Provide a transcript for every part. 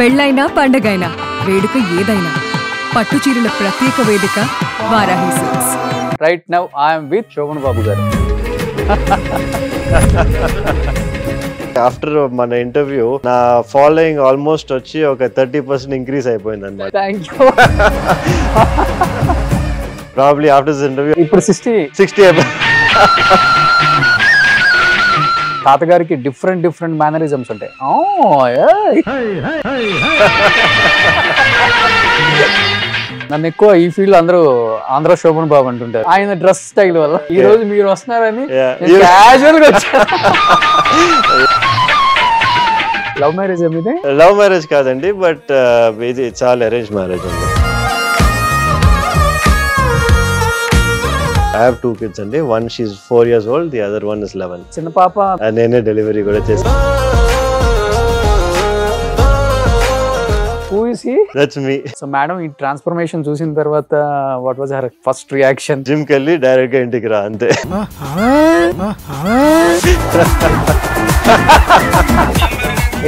పెళ్ళైనా పండగైనా వేడుక ఏదైనా పట్టు చీరల ప్రత్యేక వేదిక Varahi silks. Right now I'm with Sobhan Babu garu. After మన ఇంటర్వ్యూ నా ఫాలోయింగ్ ఆల్మోస్ట్ వచ్చి ఒక 30% ఇంక్రీజ్ అయిపోయింది అన్నమాట. Thank you. Probably after this interview ఇప్పుడు 60 అయిపోయింది. తాతగారికి డిఫరెంట్ మేనరిజమ్స్ ఉంటాయి. నన్ను ఎక్కువ ఈ ఫీల్డ్ అందరూ ఆంధ్ర శోభన్ బాబు అంటుంటారు ఆయన డ్రెస్ స్టైల్ వల్ల. ఈ రోజు మీరు వస్తున్నారని క్యాజువల్ గా వచ్చారు. లవ్ మ్యారేజ్ ఏమిది? లవ్ మ్యారేజ్ కాదండి, బట్ ఇది చాలా అరేంజ్ మ్యారేజ్ అండి. I have 2 kids అండి. One she's 4 years old, the other one is 11. చిన్న పాప నేనే డెలివరీ కూడా చేశాను. Who is he? That's me. So madam ఈ ట్రాన్స్ఫర్మేషన్ చూసిన తర్వాత what was her first reaction? Gym కి వెళ్ళి డైరెక్ట్ గా ఇంటికి రా అంతే.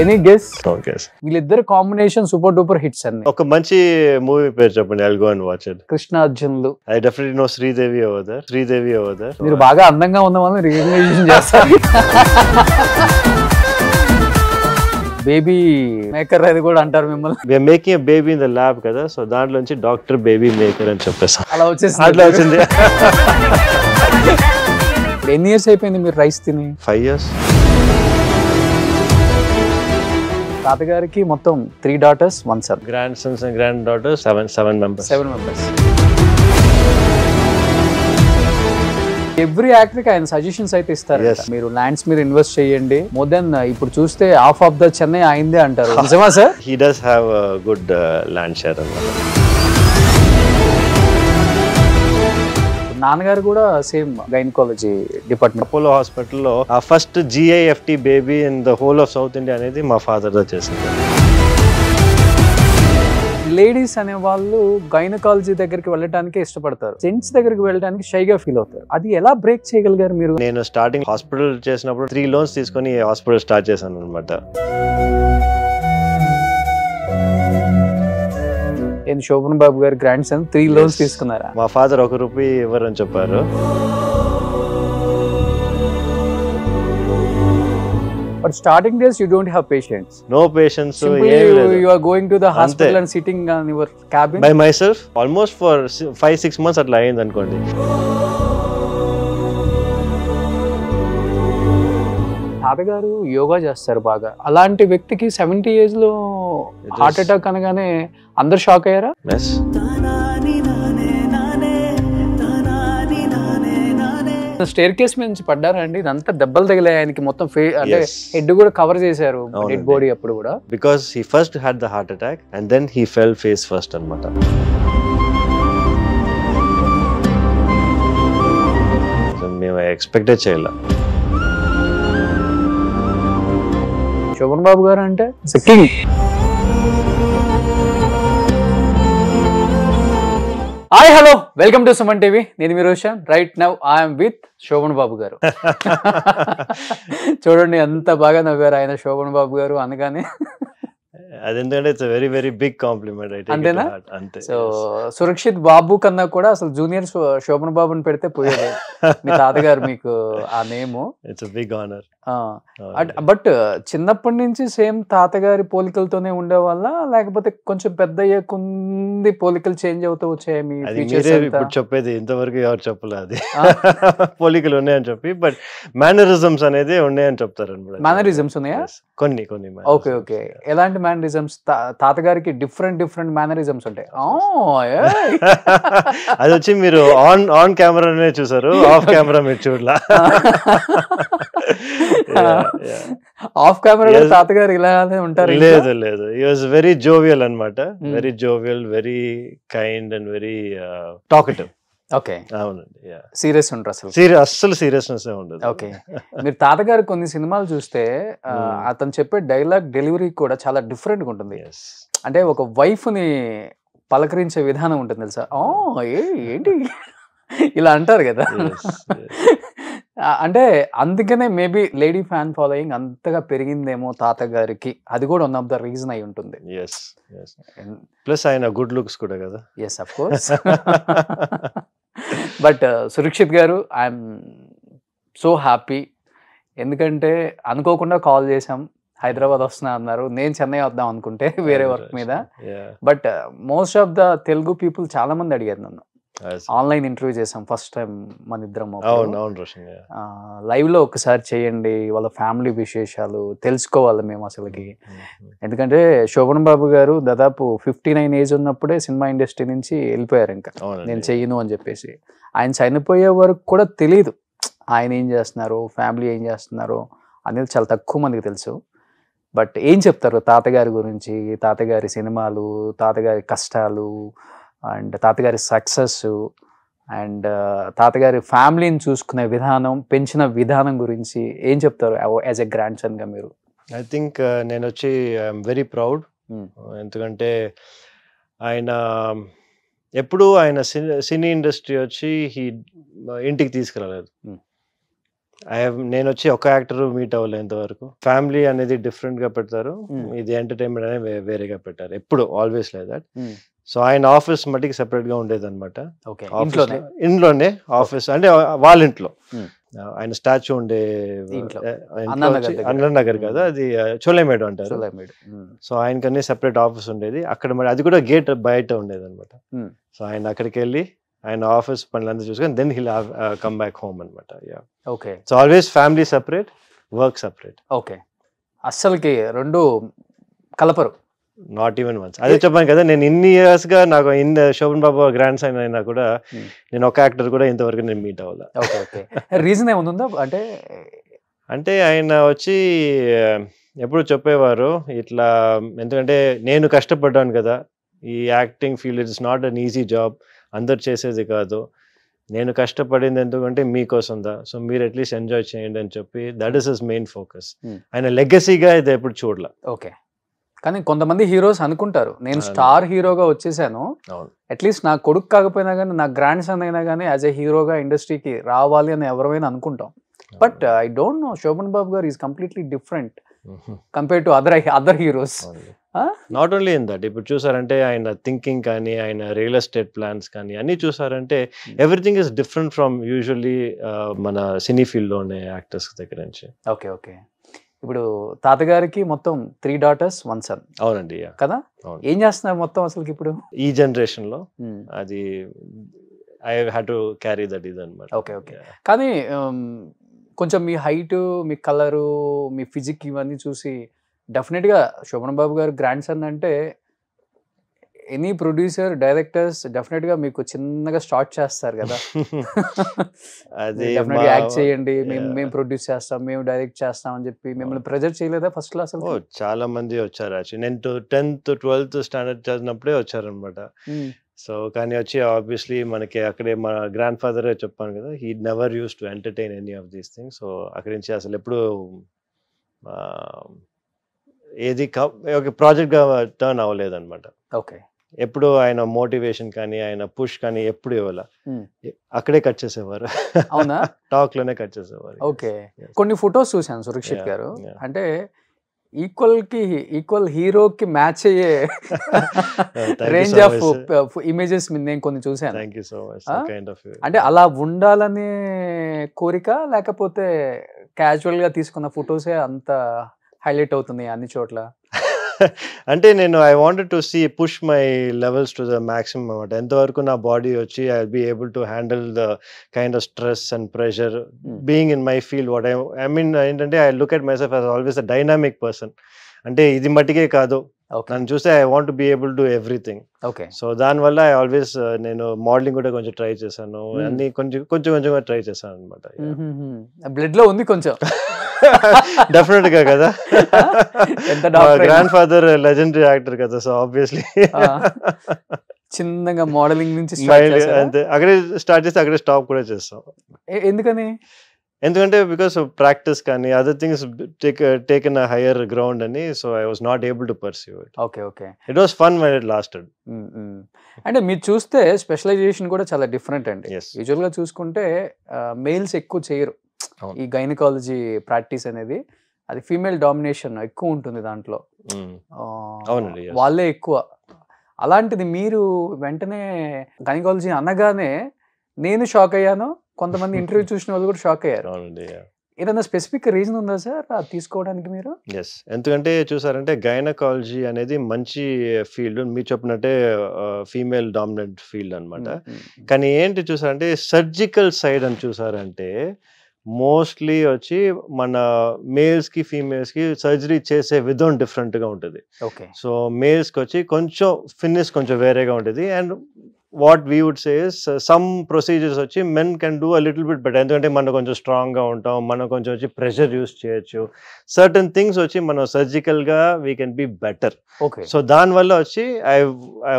Any guess? ఓకే, వీళ్ళిద్దరు కాంబినేషన్ సూపర్ డూపర్ హిట్స్ అన్ని. ఒక మంచి మూవీ పేరు చెప్పండి. I'll go and watch it. Krishna అర్జున్లు. I definitely know Sridevi over there. మీరు బాగా అందంగా ఉన్న వాళ్ళని రియలైజేషన్ చేస్తారు. బేబీ మేకర్ అది కూడా అంటారు మిమ్మల్ని. We are making a baby in the lab కదా, సో దాంట్లో నుంచి డాక్టర్ బేబీ మేకర్ అని చెప్పేసాం. అలా వచ్చేసి అట్లా వచ్చింది. ఎన్ని ఇయర్స్ అయిపోయింది మీరు రైస్ తిని? 5 years. తాతగారికి మొత్తం 3 daughters 1 son. Grand Sons and grand daughters 7 members. Every actor కి ఆయన సజెషన్స్ అయితే ఇస్తారు. మీరు ల్యాండ్స్ మీద ఇన్వెస్ట్ చేయండి. మోర్ దెన్ ఇప్పుడు చూస్తే హాఫ్ ఆఫ్ ద చెన్నై అయిందే అంటారు. నిజమా sir? He does have a good land share అన్నమాట. నాన్నగారు కూడా సేమ్ గైనకాలజీ డిపార్ట్మెంట్. అపోలో హాస్పిటల్లో ఆ first GIFT baby in the whole of south India అనేది మా ఫాదర్ తో చేసింది. లేడీస్ అనే వాళ్ళు గైనకాలజీ దగ్గరికి వెళ్ళడానికి ఇష్టపడతారు, జెంట్స్ దగ్గరికి వెళ్ళడానికి షైగా ఫీల్ అవుతారు. అది ఎలా బ్రేక్ చేయగలిగారు మీరు? నేను స్టార్టింగ్ హాస్పిటల్ చేసినప్పుడు 3 loans తీసుకొని హాస్పిటల్ స్టార్ట్ చేశాను అనమాట. శోభన్ బాబు గారి గ్రాండ్ సన్ 3 loans తీసుకున్నారా? మా ఫాదర్ 1 రూపీ ఇవ్వరని చెప్పారు. But starting days you don't have patience. No patience. Simply you are going to the hospital and sitting on your cabin by myself almost for 5-6 months అట్లా అయింది అనుకోండి. తాతగారు యోగా చేస్తారు బాగా. అలాంటి వ్యక్తికి 70 years లో హార్ట్ అటాక్ అనగానే అందరు షాక్ అయ్యారా? Yes. స్టేర్ కేస్ మీద నుంచి పడ్డారా అండి? ఇదంతా దెబ్బలు తగిలాయి ఆయనకి మొత్తం. అంటే హెడ్ కూడా కవర్ చేశారు డెడ్ బాడీ అప్పుడు కూడా. Because he first had the heart attack and then he fell face first అన్నమాట. సో మేము ఎక్స్పెక్ట్ చేయలే. శోభన్ బాబు గారు అంటే king. Hi hello, welcome to Suman TV. నేను మీ Roshan. Right now I'm with Sobhan Babu garu. చూడండి ఎంత బాగా నవ్వారు ఆయన శోభన్ బాబు గారు అనగానే. అదెందుకంటే it's very very big compliment. అంతేనా? అంతే. సో సురక్షిత్ బాబు కన్నా కూడా అసలు జూనియర్ శోభన్ బాబుని పెడితే పోయేది. మీ తాతగారు మీకు ఆ name. It's big honour. But చిన్నప్పటి నుంచి సేమ్ తాతగారి పోలికలతోనే ఉండేవాళ్ళ, లేకపోతే కొంచెం పెద్ద అయ్యేకుంది పోలికలు చేంజ్ అవుతూ వచ్చాయి? మీ ఇప్పుడు చెప్పేది ఇంతవరకు ఎవరు చెప్పలే అది. పోలికలు ఉన్నాయని చెప్పి, బట్ మేనరిజమ్స్ అనేది ఉన్నాయని చెప్తారు. మేనరిజమ్స్ ఉన్నాయా? కొన్ని. Okay okay. ఎలాంటి మేనరిజమ్స్? తాతగారికి డిఫరెంట్ మేనరిజమ్స్ ఉంటాయి. అది వచ్చి మీరు ఆన్ కెమెరానే చూసారు, ఆఫ్ కెమెరా మీరు చూడలా. ఆఫ్ కెమెరా తాతగారు ఇలానే ఉంటారు? లేదు. హి వాస్ వెరీ జోవియల్ అన్నమాట. Very jovial, very kind and very talkative. Okay. అవునండి. సీరియస్ ఉంటారు అసలు? అస్సలు సీరియస్నెస్ ఉండదు. ఓకే. మీరు తాతగారు కొన్ని సినిమాలు చూస్తే అతను చెప్పే డైలాగ్ డెలివరీ కూడా చాలా డిఫరెంట్ గా ఉంటుంది. అంటే ఒక వైఫ్ ని పలకరించే విధానం ఉంటుంది తెలుసా? ఏంటి ఇలా అంటారు కదా. అంటే అందుకనే మేబీ లేడీ ఫ్యాన్ ఫాలోయింగ్ అంతగా పెరిగిందేమో తాతగారికి. అది కూడా వన్ ఆఫ్ ద రీజన్ అయి ఉంటుంది. ప్లస్ ఆయన గుడ్ లుక్స్ కూడా కదా. Yes of course. But Surakshit గారు, ఐఎమ్ సో హ్యాపీ. ఎందుకంటే అనుకోకుండా కాల్ చేసాం, హైదరాబాద్ వస్తున్నా అన్నారు. నేను చెన్నై వద్దాం అనుకుంటే వేరే వర్క్ మీద. But most of the Telugu people చాలా మంది అడిగారు నన్ను. ఆన్లైన్ ఇంటర్వ్యూ చేసాం ఫస్ట్ టైం మన ఇద్దరం. లైవ్ లో ఒకసారి చేయండి, వాళ్ళ ఫ్యామిలీ విశేషాలు తెలుసుకోవాలి మేము అసలుకి. ఎందుకంటే శోభన్ బాబు గారు దాదాపు 59 ఏజ్ ఉన్నప్పుడే సినిమా ఇండస్ట్రీ నుంచి వెళ్ళిపోయారు. ఇంకా నేను చెయ్యను అని చెప్పేసి. ఆయన చనిపోయే వరకు కూడా తెలియదు ఆయన ఏం చేస్తున్నారు, ఫ్యామిలీ ఏం చేస్తున్నారు అనేది చాలా తక్కువ మందికి తెలుసు. బట్ ఏం చెప్తారు తాతగారి గురించి, తాతగారి సినిమాలు, తాతగారి కష్టాలు అండ్ తాతగారి సక్సెస్ అండ్ తాతగారి ఫ్యామిలీని చూసుకునే విధానం, పెంచిన విధానం గురించి ఏం చెప్తారు యాజ్ ఎ గ్రాండ్ సన్ గా మీరు? ఐ థింక్ నేను వచ్చి ఐఎమ్ వెరీ ప్రౌడ్. ఎందుకంటే ఆయన ఎప్పుడు ఆయన సినీ ఇండస్ట్రీ వచ్చి ఇంటికి తీసుకురాలేదు. నేను వచ్చి ఒక యాక్టర్ మీట్ అవ్వలేదు ఇంతవరకు. ఫ్యామిలీ అనేది డిఫరెంట్ గా పెడతారు, ఇది ఎంటర్టైన్మెంట్ అనేది వేరేగా పెట్టారు. ఎప్పుడు ఆల్వేస్ లైక్ దట్. సో ఆయన ఆఫీస్ మట్టికి సెపరేట్ గా ఉండేది అనమాట. ఇంట్లోనే ఆఫీస్ అంటే వాళ్ళ ఇంట్లో. ఆయన స్టాచ్యూ ఉండే అన్నానగర్ కదా, అది చోలేమేడు అంటారు. సో ఆయనకన్నీ సెపరేట్ ఆఫీస్ ఉండేది అక్కడ. మరి అది కూడా గేట్ బయట ఉండేది అనమాట. సో ఆయన అక్కడికి వెళ్ళి ఆయన ఆఫీస్ పనులంతా చూసుకొని then he'll come back home అనమాట. Okay. So always family separate, work separate. Okay. అస్సలకి రెండు కలపరు. Not even once. అదే చెప్పాను కదా, నేను ఇన్ని ఇయర్స్ గా నాకు శోభన్ బాబు గ్రాండ్ సన్ అయినా కూడా నేను ఒక యాక్టర్ కూడా ఇంతవరకు నేను మీట్ అవ్వాలి. రీజన్ ఏముందో అంటే ఆయన వచ్చి ఎప్పుడు చెప్పేవారు ఇట్లా, ఎందుకంటే నేను కష్టపడ్డాను కదా, ఈ acting field it's not an easy job, అందరు చేసేది కాదు. నేను కష్టపడింది ఎందుకంటే మీకోసం దా, సో మీరు అట్లీస్ట్ ఎంజాయ్ చేయండి అని చెప్పి that is his main focus. ఆయన లెగసీగా ఇది ఎప్పుడు చూడలే. ఓకే. కానీ కొంతమంది హీరోస్ అనుకుంటారు నేను స్టార్ హీరోగా వచ్చేసాను, అట్లీస్ట్ నా కొడుకు కాకపోయినా కానీ నా గ్రాండ్ సన్ అయినా కానీ యాజ్ ఎ హీరోగా ఇండస్ట్రీకి రావాలి అని ఎవరైనా అనుకుంటాం. But I don't know, Sobhan Babu garu is completely different compare to other heroes. Not only in that, ఇప్పుడు చూసారంటే ఆయన థింకింగ్ కానీ ఆయన రియల్ ఎస్టేట్ ప్లాన్స్ కానీ అన్ని చూసారంటే everything is different from usually మన సినీ ఫీల్డ్ లో ఉండే యాక్టర్స్ దగ్గర నుంచి. ఓకే. ఓకే. ఇప్పుడు తాతగారికి మొత్తం 3 daughters 1 son. అవునండి కదా. ఏం చేస్తున్నారు మొత్తం అసలు ఇప్పుడు ఈ జనరేషన్ లో? అది I had to carry that ఇది అన్నమాట. ఓకే. ఓకే. కానీ కొంచెం మీ హైట్, మీ కలరు, మీ ఫిజిక్ ఇవన్నీ చూసి డెఫినెట్ గా శోభన్ బాబు గారు గ్రాండ్ సన్ అంటే ఎనీ ప్రొడ్యూసర్, డైరెక్టర్స్ డెఫినెట్ గా మీకు చిన్నగా స్టార్ట్ చేస్తారు కదా, అది యాక్ట్ చేయండి, మేము ప్రొడ్యూస్ చేస్తాం, మేము డైరెక్ట్ చేస్తాం అని చెప్పి మిమ్మల్ని ప్రెజర్ చేయలేదా ఫస్ట్ క్లాస్? చాలా మంది వచ్చారు యాక్చువల్లీ. నేను 10th 12th స్టాండర్డ్ చదివినప్పుడే వచ్చారనమాట. సో కానీ వచ్చి ఆబ్వియస్లీ మనకి అక్కడే మా గ్రాండ్ ఫాదర్ చెప్పాను కదా, he never use to entertain any of these things. So అక్కడి నుంచి అసలు ఎప్పుడు ఏది ఒక ప్రాజెక్ట్ గా టర్న్ అవ్వలేదు అనమాట. ఓకే. ఎప్పుడు ఆయన మోటివేషన్ కానీ ఆయన పుష్ కానీ ఎప్పుడు ఇవ్వాల, అక్కడే కట్ చేసేవారు. అవునా? టాక్ లోనే కట్ చేసేవారు. ఓకే. కొన్ని ఫొటోస్ చూసాను సురక్షిత్ గారు, అంటే ఈక్వల్ హీరోకి మ్యాచ్ అయ్యే రేంజ్ ఆఫ్ ఇమేజెస్ నేను కొన్ని చూసాను. అంటే అలా ఉండాలనే కోరిక, లేకపోతే క్యాజువల్ గా తీసుకున్న ఫొటోసే అంత హైలైట్ అవుతుంది అన్ని చోట్ల? అంటే నేను I wanted to see push my levels to the maximum అనమాట. ఎంతవరకు నా బాడీ వచ్చి I be able to handle the kind of stress and pressure being in my field. What I mean ఏంటంటే I look at myself as always a dynamic person. అంటే ఇది మట్టికే కాదు, నన్ను చూస్తే I want to be able to everything. Okay. So దానివల్ల I always నేను modelling కూడా కొంచెం ట్రై చేశాను, అన్ని కొంచెం ట్రై చేశాను అనమాట. బ్లడ్ లో ఉంది కొంచెం డెఫినెట్ గా కదా, గ్రాండ్ ఫాదర్ లెజెండరీ యాక్టర్ కదా, సో ఆబ్వియస్లీ చిన్నగా మోడలింగ్ నుంచి అంతే, అక్కడే స్టార్ట్ చేస్తే అక్కడే స్టాప్ కూడా చేస్తాం. ఎందుకని? ఎందుకంటే బికాస్ ప్రాక్టీస్ కానీ other things taken a higher ground అని, so I was not able to perceive it. Okay. Okay. It was fun when it lasted. అంటే మీరు చూస్తే స్పెషలైజేషన్ కూడా చాలా డిఫరెంట్ అండి. యూజువల్ గా చూసుకుంటే మెయిల్స్ ఎక్కువ చేయరు, ఈ గైనకాలజీ ప్రాక్టీస్ అనేది అది ఫీమేల్ డామినేషన్ ఎక్కువ ఉంటుంది దాంట్లో. వాళ్ళే ఎక్కువ. అలాంటిది మీరు వెంటనే గైనకాలజీ అనగానే నేను షాక్ అయ్యాను, కొంతమంది ఇంటర్వ్యూ చూసిన వాళ్ళు కూడా షాక్ అయ్యారు. ఏదైనా స్పెసిఫిక్ రీజన్ ఉందా సార్ అది తీసుకోవడానికి మీరు? ఎస్, ఎందుకంటే చూసారంటే గైనకాలజీ అనేది మంచి ఫీల్డ్, మీరు చెప్పినట్టే ఫీమేల్ డామినెంట్ ఫీల్డ్ అనమాట. కానీ ఏంటి చూసారంటే సర్జికల్ సైడ్ అని చూసారంటే మోస్ట్లీ వచ్చి మన మేల్స్కి ఫీమేల్స్కి సర్జరీ చేసే విధం డిఫరెంట్గా ఉంటుంది. ఓకే. సో మేల్స్కి వచ్చి కొంచెం ఫినిష్ కొంచెం వేరేగా ఉంటుంది. And what we would say is some procedures వచ్చి men can do a little bit better, ఎందుకంటే మనం కొంచెం స్ట్రాంగ్గా ఉంటాం, మనం కొంచెం వచ్చి ప్రెషర్ యూస్ చేయొచ్చు, సర్టన్ థింగ్స్ వచ్చి మనం సర్జికల్గా we can be better. Okay. So దానివల్ల వచ్చి I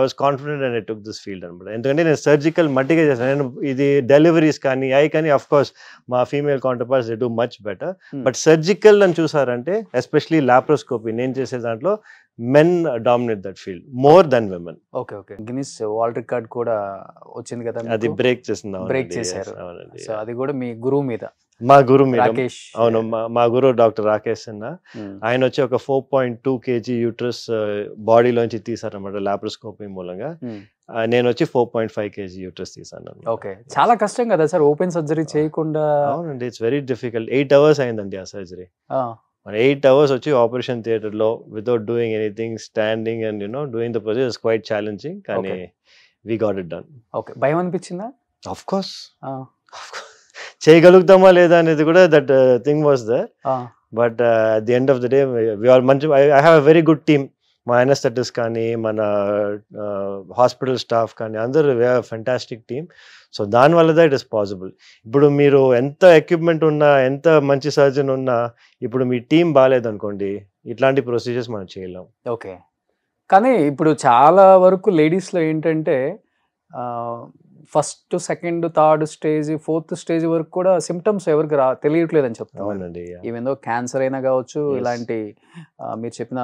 was confident and I took this field అనమాట. ఎందుకంటే నేను సర్జికల్ మట్టిగా చేస్తాను. నేను ఇది డెలివరీస్ కానీ కానీ అఫ్ కోర్స్ మా female counterparts they do much better. But surgical అని చూసారంటే ఎస్పెషలీ లాప్రోస్కోపీ నేను చేసే దాంట్లో men dominate that field more than women. Okay okay. Guinness world record కూడా వచ్చింది కదా, అది బ్రేక్ చేసింది. బ్రేక్ చేశారు. సో అది కూడా మీ గురువు మీద, మా గురువు మీద. రాకేష్. అవును, మా గురువు డాక్టర్ రాకేష్ అన్న. ఆయన వచ్చి ఒక 4.2 kg యూట్రస్ బాడీలోంచి తీసారనమాట లాప్రోస్కోపీ మూలంగా. నేను వచ్చి 4.5 kg యూట్రస్ తీసాను. ఓకే. చాలా కష్టం కదా సార్ ఓపెన్ సర్జరీ చేయకుండా? అవునండి, ఇట్స్ వెరీ డిఫికల్ట్. 8 hours అయిందండి ఆ సర్జరీ. 8 hours వచ్చి ఆపరేషన్ థియేటర్లో without doing anything, standing and doing the procedure is quite challenging. కానీ we got it done. Okay. భయం అనిపించిందా? Of course. చేయగలుగుతామా లేదా అనేది కూడా that thing was there. But at the end of the day we are మంచి. I have a very good team. మా anaesthetist కానీ మన హాస్పిటల్ స్టాఫ్ కానీ అందరూ we are fantastic team. So దానివల్ల ఇట్ ఇస్ పాసిబుల్. ఇప్పుడు మీరు ఎంత ఎక్విప్మెంట్ ఉన్నా, ఎంత మంచి సర్జన్ ఉన్నా, ఇప్పుడు మీ టీం బాగాలేదనుకోండి, ఇట్లాంటి ప్రొసీజర్స్ మనం చేయలేం. ఓకే. కానీ ఇప్పుడు చాలా వరకు లేడీస్లో ఏంటంటే first, second, third stage, fourth stage వరకు కూడా సిమ్టమ్స్ ఎవరికి తెలియట్లేదు అని చెప్తాను. అవునండి. ఈవెన్ దో క్యాన్సర్ అయినా కావచ్చు, ఇలాంటి మీరు చెప్పిన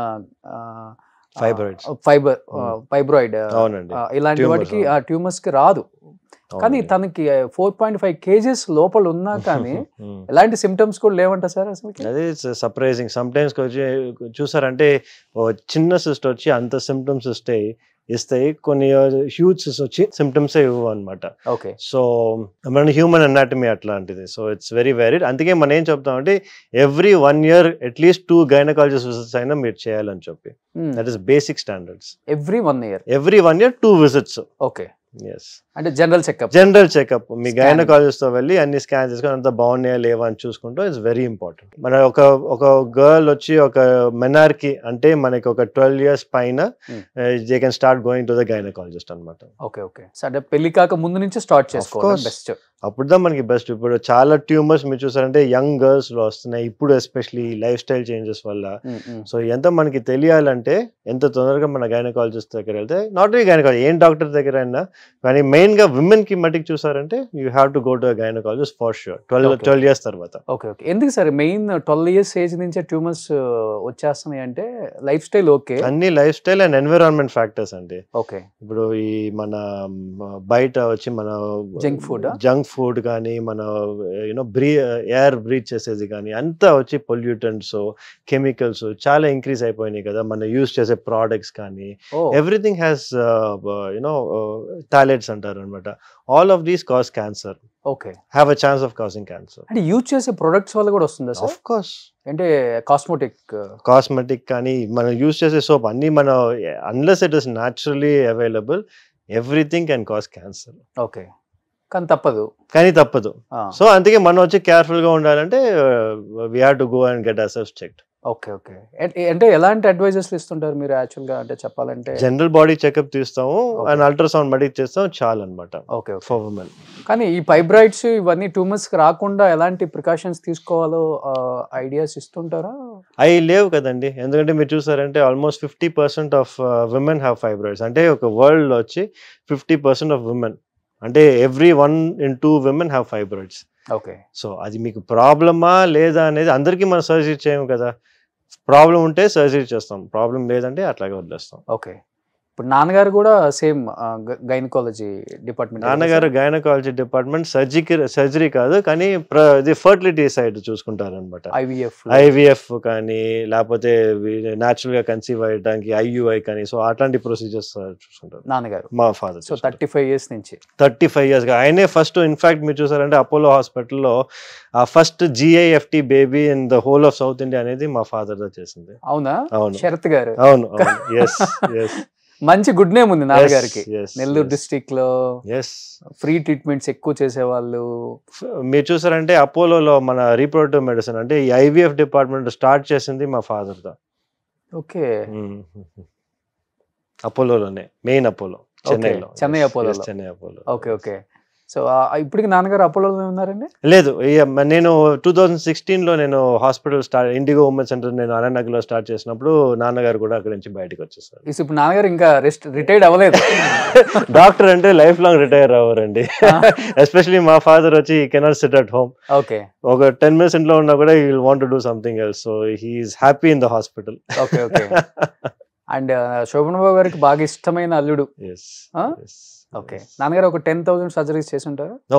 ఫైబ్రాయిడ్ ఇలాంటి వాటికి ట్యూమర్స్ కి రాదు. కానీ తనకి 4.5 kgs లోపల ఉన్నా కానీ ఎలాంటి సిమ్టమ్స్ కూడా లేవంట సార్ అసలు. అదే సర్ప్రైజింగ్. సమ్ టైమ్స్ చూసారంటే చిన్న సిస్ట్ వచ్చి అంత సిమ్టమ్స్ ఇస్తాయి, కొన్ని హ్యూజ్ సిస్ట్ వచ్చి సిమ్టమ్స్ ఇవ్వవు అనమాట. ఓకే. సో మన హ్యూమన్ అనాటమీ అట్లాంటిది. So it's very varied. అందుకే మనం ఏం చెప్తామంటే every 1 year at least 2 gynaecologist visits అయినా మీరు చేయాలని చెప్పి. That is basic standards. Every 1 year 2 visits. Okay. Yes. అంటే జనరల్ చెకప్ మీ గైనకాలజిస్ట్ తో వెళ్ళి అన్ని స్కాన్ చేసుకొని అంత బాగున్నాయా లేవా అని చూసుకుంటూ ఇట్స్ వెరీ ఇంపార్టెంట్. మన ఒక గర్ల్ వచ్చి ఒక మెనార్కి అంటే మనకి ఒక 12 years పైన they can start going to the gynaecologist అనమాట. Okay okay. అంటే పెళ్లి కాక ముందు నుంచి స్టార్ట్ చేసుకోవాలి బెస్ట్. అప్పుడుదా మనకి బెస్ట్. ఇప్పుడు చాలా ట్యూమర్స్ మీరు చూసారంటే యంగ్ గర్ల్స్ లో వస్తున్నాయి ఇప్పుడు, ఎస్పెషలీ లైఫ్ స్టైల్ చేంజెస్ వల్ల. సో ఎంత మనకి తెలియాలంటే ఎంత తొందరగా మన గైనకాలజిస్ట్ దగ్గర వెళ్తే, నాట్ ఓన్లీ గైనకాలజీ, ఏం డాక్టర్ దగ్గర అయినా కానీ మెయిన్ గా విమెన్ కి మట్టికి చూసారంటే you have to go to gynaecologist for sure 12 years తర్వాత. Okay okay. ఎందుకు సార్ మెయిన్ 12 years ఏజ్ నుంచే ట్యూమర్స్ వచ్చేస్తున్నాయి అంటే? లైఫ్ స్టైల్ ఓకే, అన్ని life style and environment factors అండి. ఓకే. ఇప్పుడు ఈ మన బయట వచ్చి మన జంక్ ఫుడ్ కానీ మన ఎయిర్ బ్రీత్ చేసేది కానీ అంతా వచ్చి పొల్యూటెంట్స్, కెమికల్స్ చాలా ఇంక్రీజ్ అయిపోయినాయి కదా. మన యూజ్ చేసే ప్రోడక్ట్స్ కానీ ఎవ్రీథింగ్ హ్యాస్ థాలెట్స్ అంటారు అనమాట. All of these cause cancer. Okay. Have a chance of causing cancer. అంటే యూజ్ చేసే ప్రొడక్ట్స్ వల్ల కూడా వస్తుందా సార్? Of course. అంటే కాస్మెటిక్ కానీ మనం యూజ్ చేసే సోప్ అన్ని మన unless it is naturally available everything can cause cancer. Okay. కానీ తప్పదు. సో అందుకే మనం వచ్చి కేర్ఫుల్ గా ఉండాలంటే we have to go and get assess checked. Okay okay. అంటే ఎలాంటి అడ్వైజెస్ ఇస్తుంటారు మీరు యాక్చువల్ గా? అంటే చెప్పాలంటే జనరల్ బాడీ చెకప్ తీస్తాము అండ్ అల్ట్రాసౌండ్ మడికి చేస్తాం చాలు అనమాట. ఓకే. For women. కానీ ఈ ఫైబ్రాయిడ్స్ ఇవన్నీ ట్యూమర్స్ రాకుండా ఎలాంటి ప్రికాషన్స్ తీసుకోవాలో ఐడియాస్ ఇస్తుంటారా? అవి లేవు కదండి. ఎందుకంటే మీరు చూసారంటే almost 50% of women have fibroids. అంటే ఒక వరల్డ్ లో వచ్చి 50% ఆఫ్ విమెన్ అంటే every 1 in 2 women have fibroids. Okay. So అది మీకు ప్రాబ్లమా లేదా అనేది అందరికీ మనం సర్జరీ చేయము కదా. ప్రాబ్లం ఉంటే సర్జరీ చేస్తాం, ప్రాబ్లం లేదంటే అట్లాగే వదిలేస్తాం. ఓకే. ఇప్పుడు నాన్నగారు కూడా సేమ్ గైనకాలజీ డిపార్ట్మెంట్. నాన్నగారు గైనకాలజీ డిపార్ట్మెంట్, సర్జరీ కాదు కానీ ఇది ఫర్టిలిటీ సైడ్ చూసుకుంటారు అనమాట. ఐవీఎఫ్ కానీ లేకపోతే న్యాచురల్ గా కన్సీవ్ అయ్యడానికి IUI కానీ, సో అట్లాంటి ప్రొసీజర్స్ చూసుకుంటారు నాన్నగారు. మా ఫాదర్. సో 35 years నుంచి. 35 years గా ఆయనే ఫస్ట్. ఇన్ఫాక్ట్ మీరు చూసారంటే అపోలో హాస్పిటల్లో ఆ first GIFT baby in the whole of south India అనేది మా ఫాదర్ దా చేసింది. అవునా? అవును, శరత్ గారు. అవును, అవును. Yes, yes. మంచి గుడ్ నేమ్ ఉంది నాన్నగారికి. నెల్లూరు డిస్ట్రిక్ట్ లో ఫ్రీ ట్రీట్మెంట్స్ ఎక్కువ చేసేవాళ్ళు. మీరు చూసారంటే అపోలోలో మన రీప్రొడక్టివ్ మెడిసిన్ అంటే ఈ IVF డిపార్ట్మెంట్ స్టార్ట్ చేసింది మా ఫాదర్ దా. ఓకే. అపోలోలోనే, main Apollo, Chennai Apollo. Okay, okay. So ఇప్పటికి నాన్నగారు అపోలోలో ఉన్నారండి? లేదు, నేను 2016లో నేను హాస్పిటల్ ఇండిగో ఉమెన్ సెంటర్ నేను అనంతనగర్లో స్టార్ట్ చేసినప్పుడు నాన్నగారు కూడా అక్కడి నుంచి బయటకు వచ్చేసారు. ఇప్పుడు నాన్నగారు ఇంకా రిటైర్డ్ అవ్వలేదు. డాక్టర్ అంటే లైఫ్ లాంగ్ రిటైర్ అవ్వరండి. ఎస్పెషలీ మా ఫాదర్ వచ్చి he cannot sit at home. Okay. ఒక 10 minutes ఇంట్లో ఉన్నా కూడా he will want to do something else. So he is happy in the hospital. Okay, okay. And Sobhan Babu గారికి బాగా ఇష్టమైన అల్లుడు. ఓకే. నాన్నగారు ఒక 10,000 సర్జరీస్ చేసి ఉంటారు? No,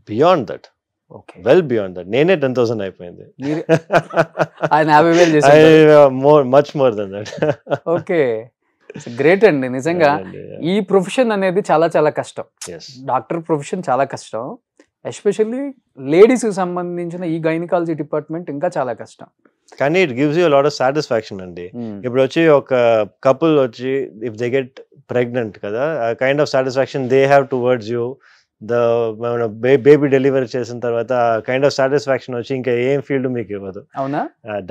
beyond that. Okay, well beyond that. నేనే 10,000 అయిపోయింది. ఆయన 50,000 చేశారు. Much more than that. Okay, great అండి. నిజంగా ఈ ప్రొఫెషన్ అనేది చాలా చాలా కష్టం. డాక్టర్ ప్రొఫెషన్ చాలా కష్టం. ఎస్పెషల్లీ లేడీస్ కి సంబంధించిన ఈ గైనకాలజీ డిపార్ట్మెంట్ ఇంకా చాలా కష్టం. కానీ it gives you lot of satisfaction అండి. ఇప్పుడు వచ్చి ఒక కపుల్ వచ్చి ఇఫ్ దే గెట్ ప్రెగ్నెంట్ కదా, kind of satisfaction they have towards you. Baby delivery చేసిన తర్వాత కైండ్ ఆఫ్ సాటిస్ఫాక్షన్ వచ్చి ఇంకా ఏం ఫీల్డ్ మీకు ఇవ్వదు. అవునా?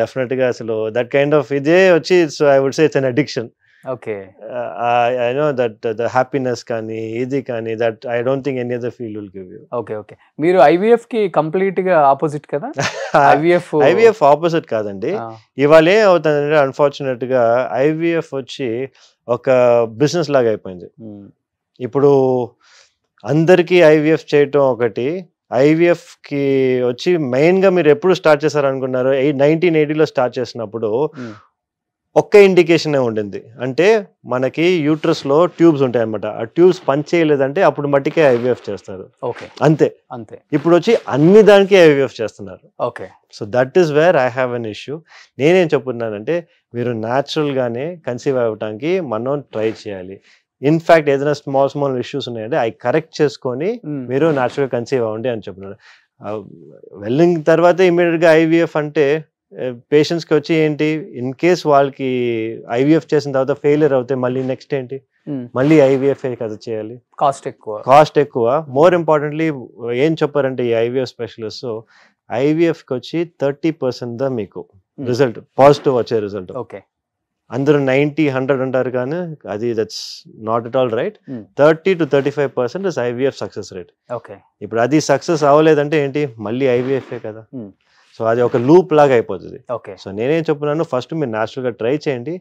డెఫినెట్ గా అసలు దట్ కైండ్ ఆఫ్ ఇదే వచ్చి I would say it's an addiction. Okay. I know that the happiness కానీ ఇది కానీ that I don't think any other field will give you. Okay, okay. మీరు IVF కి కంప్లీట్ గా ఆపోజిట్ కదా? IVF ఆపోజిట్ కాదండి. ఇవాళ ఏం అవుతుందంటే అన్ఫార్చునేట్ గా IVF వచ్చి ఒక బిజినెస్ లాగా అయిపోయింది. ఇప్పుడు అందరికీ IVF చేయటం ఒకటి. IVF కి వచ్చి మెయిన్ గా మీరు ఎప్పుడు స్టార్ట్ చేశారు అనుకున్నారు? 1980లో స్టార్ట్ చేసినప్పుడు ఒక్క ఇండికేషన్ ఉండింది. అంటే మనకి యూట్రస్ లో ట్యూబ్స్ ఉంటాయి అనమాట. ఆ ట్యూబ్స్ పనిచేయలేదంటే అప్పుడు మట్టికే IVF చేస్తారు. ఓకే, అంతే. ఇప్పుడు వచ్చి అన్ని దానికి IVF చేస్తున్నారు. Okay. So that is where I have an issue. నేనేం చెప్తున్నానంటే మీరు న్యాచురల్ గానే కన్సీవ్ అవ్వడానికి మనం ట్రై చేయాలి. ఇన్ఫాక్ట్ ఏదైనా స్మాల్ ఇష్యూస్ ఉన్నాయంటే అవి కరెక్ట్ చేసుకొని మీరు న్యాచురల్ కన్సీవ్ అవ్వండి అని చెప్తున్నారు. వెళ్ళిన తర్వాత ఇమీడియట్ గా IVF అంటే పేషెంట్స్కి వచ్చి ఏంటి, ఇన్ కేస్ వాళ్ళకి IVF చేసిన తర్వాత ఫెయిలియర్ అవుతే మళ్ళీ నెక్స్ట్ ఏంటి, మళ్ళీ IVF కదా చేయాలి. కాస్ట్ ఎక్కువ. మోర్ ఇంపార్టెంట్లీ ఏం చెప్పారంటే ఈ IVF స్పెషలిస్ట్ IVFకి వచ్చి 30% దా మీకు రిజల్ట్ పాజిటివ్ వచ్చే రిజల్ట్. అందరూ 90-100 అంటారు కానీ అది that's not at all right. 30 to 35% is IVF success rate. ఇప్పుడు అది సక్సెస్ అవ్వలేదంటే ఏంటి, మళ్ళీ IVF కదా. సో అది ఒక లూప్ లాగా అయిపోతుంది. సో నేనేం చెప్తున్నాను, ఫస్ట్ మీరు న్యాచురల్ గా ట్రై చేయండి.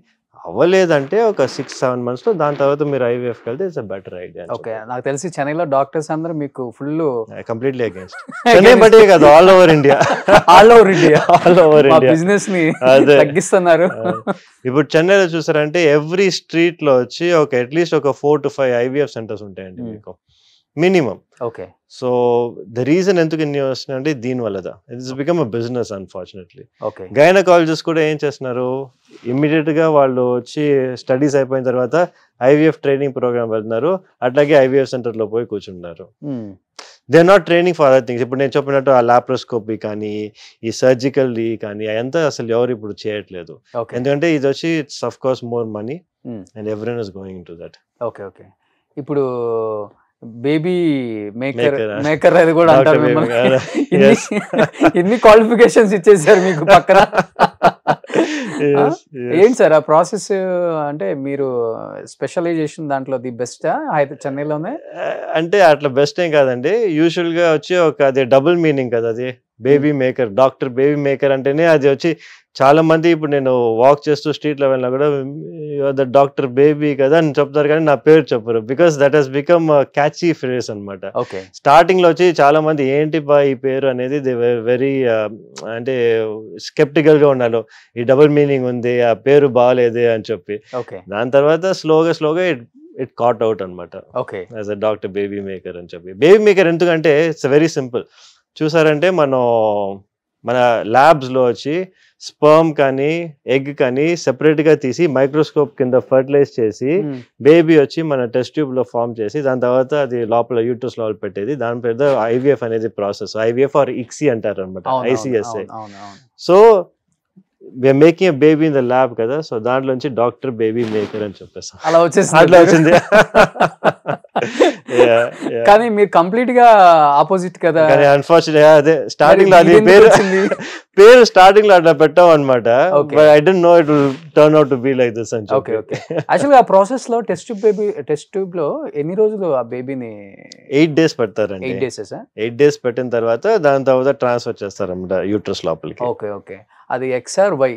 అవ్వలేదంటే ఒక 6-7 months లో దాని తర్వాత మీరు IVF వెళ్తే ఇట్స్ బెటర్ ఐడియా. ఓకే. నాకు తెలిసి చెన్నైలో డాక్టర్స్ అందరూ మీకు ఫుల్ కంప్లీట్లీ అగైన్స్ట్. చెన్నై బట్టే కాదు, ఆల్ ఓవర్ ఇండియా బిజినెస్ ని తగ్గిస్తున్నారు. ఇప్పుడు చెన్నైలో చూసారంటే ఎవ్రీ స్ట్రీట్ లో వచ్చి ఒక అట్లీస్ట్ ఒక 4 to 5 IVF సెంటర్స్ ఉంటాయండి మీకు minimum. Okay. So the reason ఎందుకు ఇన్ని వస్తున్నాయంటే దీనివల్ల it's become a business unfortunately. Gynaecologist కూడా ఏం చేస్తున్నారు, ఇమ్మీడియట్ గా వాళ్ళు వచ్చి స్టడీస్ అయిపోయిన తర్వాత IVF ట్రైనింగ్ ప్రోగ్రామ్ వెళ్తున్నారు, అట్లాగే IVF సెంటర్ లో పోయి కూర్చుంటున్నారు. They are not training for other things. ఇప్పుడు నేను చెప్పినట్టు ఆ లాప్రోస్కోపీ కానీ ఈ సర్జికల్ కానీ అదంతా అసలు ఎవరు ఇప్పుడు చేయట్లేదు. ఎందుకంటే ఇది వచ్చి it's of course more money and everyone is going to that. Okay, okay. ఇప్పుడు బేబీ మేకర్ అది కూడా అంటారు. ఎన్ని క్వాలిఫికేషన్స్ ఇచ్చేసారు మీకు పక్కన. ఏంటి సార్ ఆ ప్రాసెస్? అంటే మీరు స్పెషలైజేషన్ దాంట్లో ది బెస్ట్ చెన్నైలోనే? అంటే అట్లా బెస్ట్ ఏం కాదండి. యూజువల్ గా వచ్చి ఒక అది డబుల్ మీనింగ్ కదా. అది baby maker, doctor baby maker అంటేనే అది వచ్చి చాలా మంది ఇప్పుడు నేను వాక్ చేస్తూ స్ట్రీట్ లో వెళ్ళినా కూడా ద డాక్టర్ బేబీ కదా అని చెప్తారు, కానీ నా పేరు చెప్పరు. Because that he's become catchy phrase అనమాట. ఓకే. స్టార్టింగ్ లో వచ్చి చాలా మంది ఏంటి బా ఈ పేరు అనేది దే వెరీ అంటే స్కెప్టికల్ గా ఉన్నారు, ఈ డబుల్ మీనింగ్ ఉంది, ఆ పేరు బాగాలేదే అని చెప్పి. ఓకే. దాని తర్వాత స్లోగా ఇట్ కాట్ అవుట్ అనమాట okay. As a doctor baby maker అని చెప్పి. బేబీ మేకర్ ఎందుకంటే ఇట్స్ వెరీ సింపుల్. చూసారంటే మన ల్యాబ్స్ లో వచ్చి స్పర్మ్ కానీ ఎగ్ కానీ సెపరేట్ గా తీసి మైక్రోస్కోప్ కింద ఫర్టిలైజ్ చేసి బేబీ వచ్చి మన టెస్ట్ ట్యూబ్ లో ఫామ్ చేసి దాని తర్వాత అది లోపల యూట్రస్ లోపల పెట్టేది. దాని పేరు ఐవీఎఫ్ అనేది ప్రాసెస్. ఐవీఎఫ్ ఆర్ ఇక్సీ అంటారు అనమాట, ICSI. So we are making a baby in the lab కదా, సో దాంట్లోంచి డాక్టర్ బేబీ మేకర్ అని చెప్పేస్తాం. అలా వచ్చేసి అట్లా వచ్చింది. కానీ మీరు కంప్లీట్ గా ఆపోజిట్ కదా. కానీ అన్ఫార్చునేట్ అదే స్టార్టింగ్ లో అది పేరు స్టార్టింగ్ లో అట్లా పెట్టాం అనమాట. I don't no it will turn out to be like this అని చెప్పి. యాక్చువల్గా ఆ ప్రాసెస్ లో టెస్ట్ ట్యూబ్ లో ఎన్ని రోజులు ఆ బేబీని? 8 days పెడతారండి. 8 days పెట్టిన తర్వాత దాని తర్వాత ట్రాన్స్ఫర్ చేస్తారు అనమాట యూట్రస్ లోపలికి. ఓకే. ఓకే. అది XRY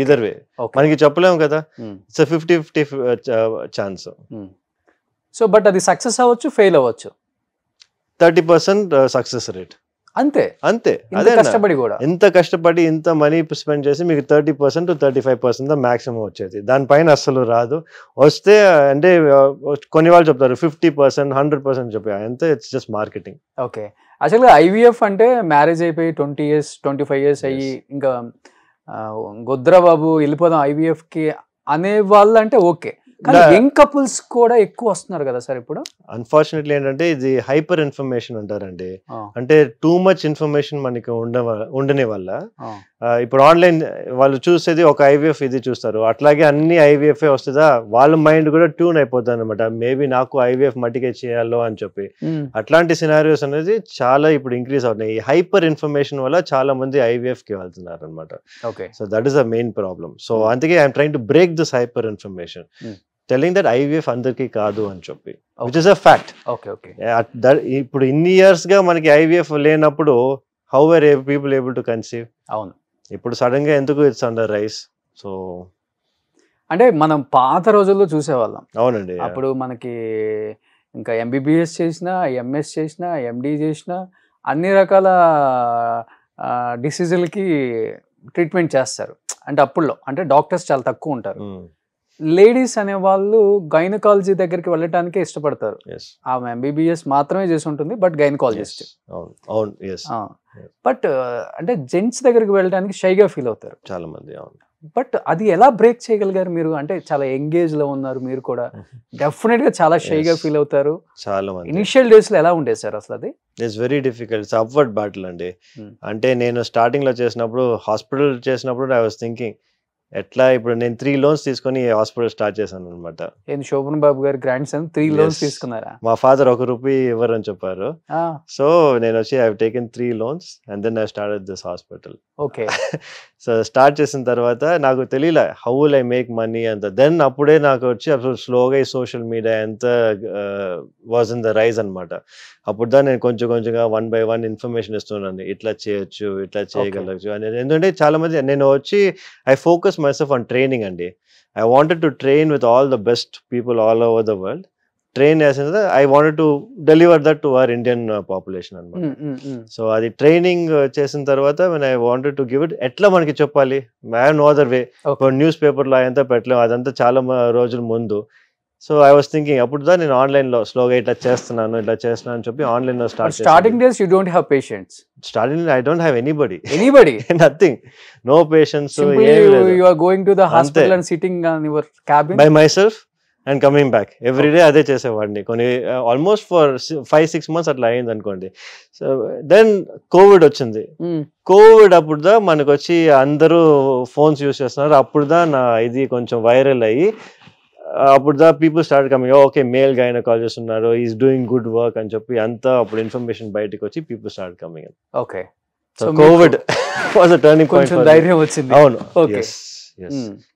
ఈదర్ వే మనకి చెప్పలేము కదా. It's 50-50 chance. సో బట్ అది సక్సెస్ అవ్వచ్చు, ఫెయిల్ అవ్వచ్చు. 30% సక్సెస్ రేట్. అంతే. అదే కష్టపడి కూడా ఇంత కష్టపడి ఇంత మనీ స్పెండ్ చేసి మీకు 30% to 35% మాక్సిమం వచ్చేది. దానిపైన అస్సలు రాదు. వస్తే అంటే కొన్ని వాళ్ళు చెప్తారు 50%, 100% చెప్పారు. అంతే, ఇట్స్ జస్ట్ మార్కెటింగ్. ఓకే. యాక్చువల్గా IVF అంటే మ్యారేజ్ అయిపోయి 20 years 25 years అయ్యి ఇంకా గొద్రబాబు వెళ్ళిపోదాం IVF కి అనే వాళ్ళు అంటే ఓకే. కానీ యంగ్ కపుల్స్ కూడా ఎక్కువ వస్తున్నారు కదా సార్ ఇప్పుడు. అన్ఫార్చునేట్లీ ఏంటంటే ఇది హైపర్ ఇన్ఫర్మేషన్ అంటారండి. అంటే టూ మచ్ ఇన్ఫర్మేషన్ మనకి ఉండని వల్ల ఇప్పుడు ఆన్లైన్ వాళ్ళు చూసేది ఒక IVF ఇది చూస్తారు, అట్లాగే అన్ని IVF వస్తుందా, వాళ్ళ మైండ్ కూడా ట్యూన్ అయిపోతుంది అనమాట. మేబీ నాకు IVF మట్టికే చేయాలో అని చెప్పి. అట్లాంటి సినారియోస్ అనేది చాలా ఇప్పుడు ఇంక్రీజ్ అవుతున్నాయి. ఈ హైపర్ ఇన్ఫర్మేషన్ వల్ల చాలా మంది IVF కి వెళ్తున్నారు అనమాట. Okay. So that is the main problem. So అందుకే I'm trying to break this hyper information, telling that IVF అందరికీ కాదు అని చెప్పి, విచ్ ఇస్ అ ఫ్యాక్ట్. ఇప్పుడు ఇన్ని ఇయర్స్ గా మనకి IVF లేనప్పుడు how are people able to conceive? అవును. ఇప్పుడు సడన్ గా ఎందుకు ఇట్స్ అండర్ రైస్? సో అంటే మనం పాత రోజుల్లో చూసేవాళ్ళం. అవునండి. అప్పుడు మనకి ఇంకా MBBS చేసినా, MS చేసినా, MD చేసినా అన్ని రకాల డిసీజులకి ట్రీట్మెంట్ చేస్తారు. అంటే అప్పుడులో అంటే డాక్టర్స్ చాలా తక్కువ ఉంటారు. లేడీస్ అనే వాళ్ళు గైనకాలజీ దగ్గరికి వెళ్ళటానికే ఇష్టపడతారు. ఆమె MBBS మాత్రమే చేసి ఉంటుంది, బట్ గైనకాలజిస్ట్. బట్ అంటే జెంట్స్ దగ్గరికి వెళ్ళడానికి షైగా ఫీల్ అవుతారు చాలా మంది. బట్ అది ఎలా బ్రేక్ చేయగలిగారు మీరు? అంటే చాలా ఎంగేజ్ లో ఉన్నారు మీరు కూడా, డెఫినెట్ గా చాలా షైగా ఫీల్ అవుతారు. చాలా మంది ఇనిషియల్ డేస్ లో ఎలా ఉండేది సార్ అసలు? అది it's very difficult. It's upward battle అండి. అంటే నేను స్టార్టింగ్ లో చేసినప్పుడు, హాస్పిటల్ చేసినప్పుడు ఐ వాస్ థింకింగ్ ఎట్లా ఇప్పుడు నేను 3 loans తీసుకొని హాస్పిటల్ స్టార్ట్ చేశాను అనమాట. శోభన్ బాబు గారి గ్రాండ్ సన్ 3 loans తీసుకున్నారా? మా ఫాదర్ ₹1 ఇవ్వరని చెప్పారు. సో నేను వచ్చి I have taken 3 loans and then I started this hospital. Okay. So start చేసిన తర్వాత నాకు తెలియలే how will I make money అంత. దెన్ అప్పుడే నాకు వచ్చి అప్పుడు స్లోగా ఈ సోషల్ మీడియా ఎంత వాజ్ ఇన్ ద రైజ్ అనమాట. అప్పుడు దా నేను కొంచెంగా 1 by 1 ఇన్ఫర్మేషన్ ఇస్తున్నాను, ఇట్లా చేయొచ్చు, ఇట్లా చేయగలచ్చు అని. ఎందుకంటే చాలా మంది నేను వచ్చి I focus myself on training అండి. I wanted to train with all the best people all over the world. Train as in I wanted to deliver that to our Indian population అనమాట. సో అది training చేసిన తర్వాత when I wanted to give it, ఎట్లా మనకి చెప్పాలి, I have no other way. News పేపర్లో అదంతా పెట్టలేము, అదంతా చాలా రోజుల ముందు. సో ఐ వాస్ థింకింగ్ అప్పుడు దా నేను ఆన్లైన్ లో స్లోగా ఇట్లా చేస్తున్నాను అని చెప్పి ఆన్లైన్ లో starting days you don't have patients. Starting I don't have anybody nothing, no patients. You are going to the hospital and sitting on your cabin by myself and coming back every day. అదే చేసేవాడిని కొన్ని almost for 5-6 months అట్లా అయింది అనుకోండి. So then Covid వచ్చింది. Covid అప్పుడు దా మనకు వచ్చి అందరూ ఫోన్స్ యూస్ చేస్తున్నారు. అప్పుడు దా నా ఇది కొంచెం వైరల్ అయ్యి అప్పుడు దా people start coming, okay male gynaecologist ఉన్నారు, ఈస్ డూయింగ్ గుడ్ వర్క్ అని చెప్పి అంతా అప్పుడు ఇన్ఫర్మేషన్ బయటకు వచ్చి people start coming. Okay. So Covid was a turning point. ధైర్యం వచ్చింది. అవును.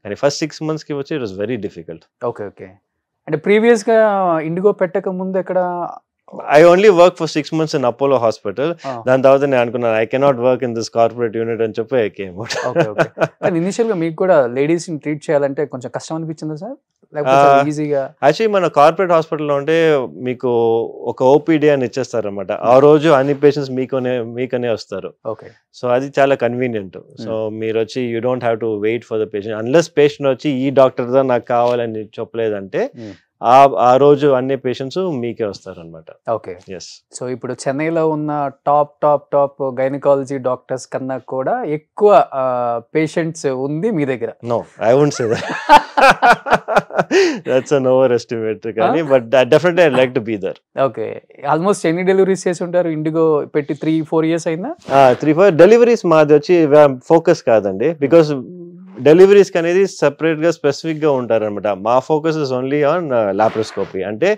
కానీ ఫస్ట్ 6 months కి వచ్చి it was very difficult. Okay. అంటే ప్రీవియస్ గా ఇండిగో పెట్టక ముందు ఎక్కడ I only work for 6 months in Apollo Hospital. దాని తర్వాత నేను అనుకున్నాను I cannot work in this corporate unit అని చెప్పి I came out. Okay okay. కానీ ఇనిషియల్ గా మీకు కూడా లేడీస్ ని ట్రీట్ చేయాలంటే కొంచెం కష్టం అనిపించిందా సార్, లేకపోతే ఈజీగా? యాక్చువల్లీ మన కార్పొరేట్ హాస్పిటల్లో ఉంటే మీకు ఒక ఓపీడీ అని ఇచ్చేస్తారు అనమాట. ఆ రోజు అన్ని పేషెంట్స్ మీకనే వస్తారు. ఓకే. సో అది చాలా కన్వీనియంట్. సో మీరు వచ్చి you don't have to wait for the patient unless patient వచ్చి ఈ డాక్టర్ దా నాకు కావాలని చెప్పలేదంటే ఆ రోజు అన్ని పేషెంట్స్ మీకే వస్తారు అనమాట. ఓకే. సో ఇప్పుడు చెన్నైలో ఉన్న టాప్ గైనకాలజీ డాక్టర్స్ కన్నా కూడా ఎక్కువ పేషెంట్స్ ఉంది మీ దగ్గర? No, I won't say that. That's an over estimate కానీ but definitely I like to be there. Okay. Almost ఎన్ని డెలివరీస్ చేసి ఉంటారు ఇండిగో పెట్టి? 3-4 years అయిందా? 3-4 డెలివరీస్ మాది వచ్చి ఫోకస్ కాదండి, బికాస్ డెలివరీస్ అనేది సెపరేట్ గా స్పెసిఫిక్ గా ఉంటారు అనమాట. మా focus is only on laparoscopy. అంటే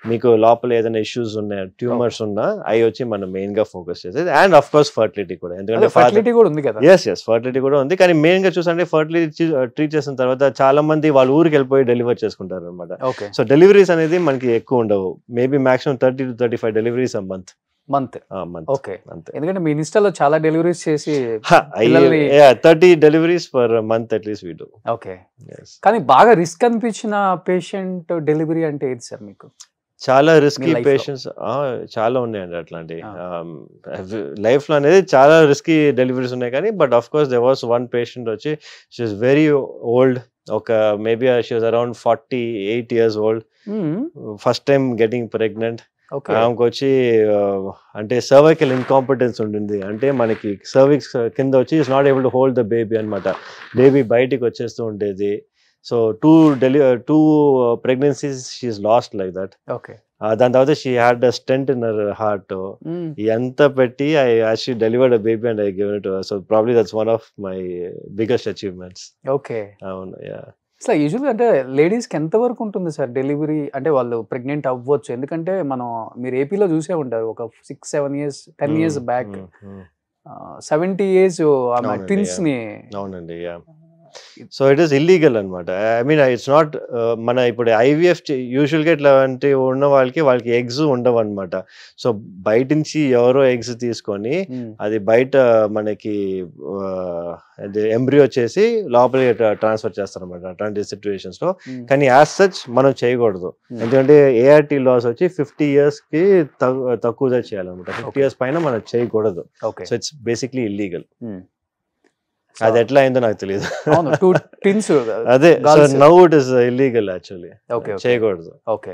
మీకు లోపల ఏదైనా ఇష్యూస్ ఉన్నాయి, ట్యూమర్స్ ఉన్నా అవి వచ్చి మనం మెయిన్ గా ఫోకస్ చేసేది. అండ్ ఆఫ్ కోర్స్ ఫర్టిలిటీ కూడా, ఎందుకంటే ఫర్టిలిటీ కూడా ఉంది కదా. ఎస్ ఫర్టిలిటీ కూడా ఉంది. కానీ మెయిన్ గా చూసంటే ఫర్టిలిటీ ట్రీట్ చేసిన తర్వాత చాలా మంది వాళ్ళ ఊరికి వెళ్ళిపోయి డెలివర్ చేసుకుంటారు అనమాట. సో డెలివరీస్ అనేది మనకి ఎక్కువ ఉండవు. Maybe maximum 30 to 35 deliveries a month. Okay. ఎందుకంటే మీ ఇన్స్టాలో చాలా డెలివరీస్ చేసి 30 deliveries per month at least we do. Okay. కానీ బాగా రిస్క్ అనిపించిన పేషెంట్ డెలివరీ అంటే ఏది సార్ మీకు? చాలా రిస్కీ పేషెంట్స్ చాలా ఉన్నాయండి అట్లాంటి లైఫ్ లో అనేది చాలా రిస్కీ డెలివరీస్ ఉన్నాయి. కానీ but of course there was one patient వచ్చి షీ ఇస్ వెరీ ఓల్డ్. ఒక maybe she was around 48 years old. First time getting pregnant. ఆమెకు వచ్చి అంటే సర్వైకల్ ఇన్కాంపిటెన్స్ ఉండింది. అంటే మనకి సర్విక్స్ కింద వచ్చి it's not able to hold the baby అనమాట. బేబీ బయటికి వచ్చేస్తూ ఉండేది. So 2 pregnancies she's lost like that. Okay. దాని తర్వాత she had a stent in her heart. ఎంత పెట్టి I actually delivered a baby and I give it. So probably that's one of my biggest achievements. Okay. అవును. Yeah. So యూజువల్గా అంటే లేడీస్కి ఎంత వరకు ఉంటుంది సార్ డెలివరీ? అంటే వాళ్ళు ప్రెగ్నెంట్ అవ్వచ్చు, ఎందుకంటే మనం మీరు ఏపీలో చూసే ఉంటారు ఒక 6-7 years 10 years బ్యాక్ 70 years ఆమె ట్విన్స్ ని. అవునండి. Yeah. So it is illegal అనమాట. ఐ మీన్ ఇట్స్ నాట్ మన ఇప్పుడు ఐవీఎఫ్ యూజువల్గా ఇట్లాంటి ఉన్న వాళ్ళకి ఎగ్స్ ఉండవు అనమాట. సో బయట నుంచి ఎవరో ఎగ్స్ తీసుకొని అది బయట మనకి అది ఎంబ్రియో వచ్చేసి లోపలికి ట్రాన్స్ఫర్ చేస్తారు అనమాట అట్లాంటి సిచ్యువేషన్స్ లో. కానీ యాజ్ సచ్ మనం చేయకూడదు, ఎందుకంటే ఏఆర్టీ లాస్ వచ్చి 50 years కి తక్కువ చేయాలన్నమాట. 50 years పైన మనం చేయకూడదు. So it's basically illegal. అది ఎట్లా అయిందో నాకు తెలియదు. అదే now it is illegal actually. చేయకూడదు. ఓకే.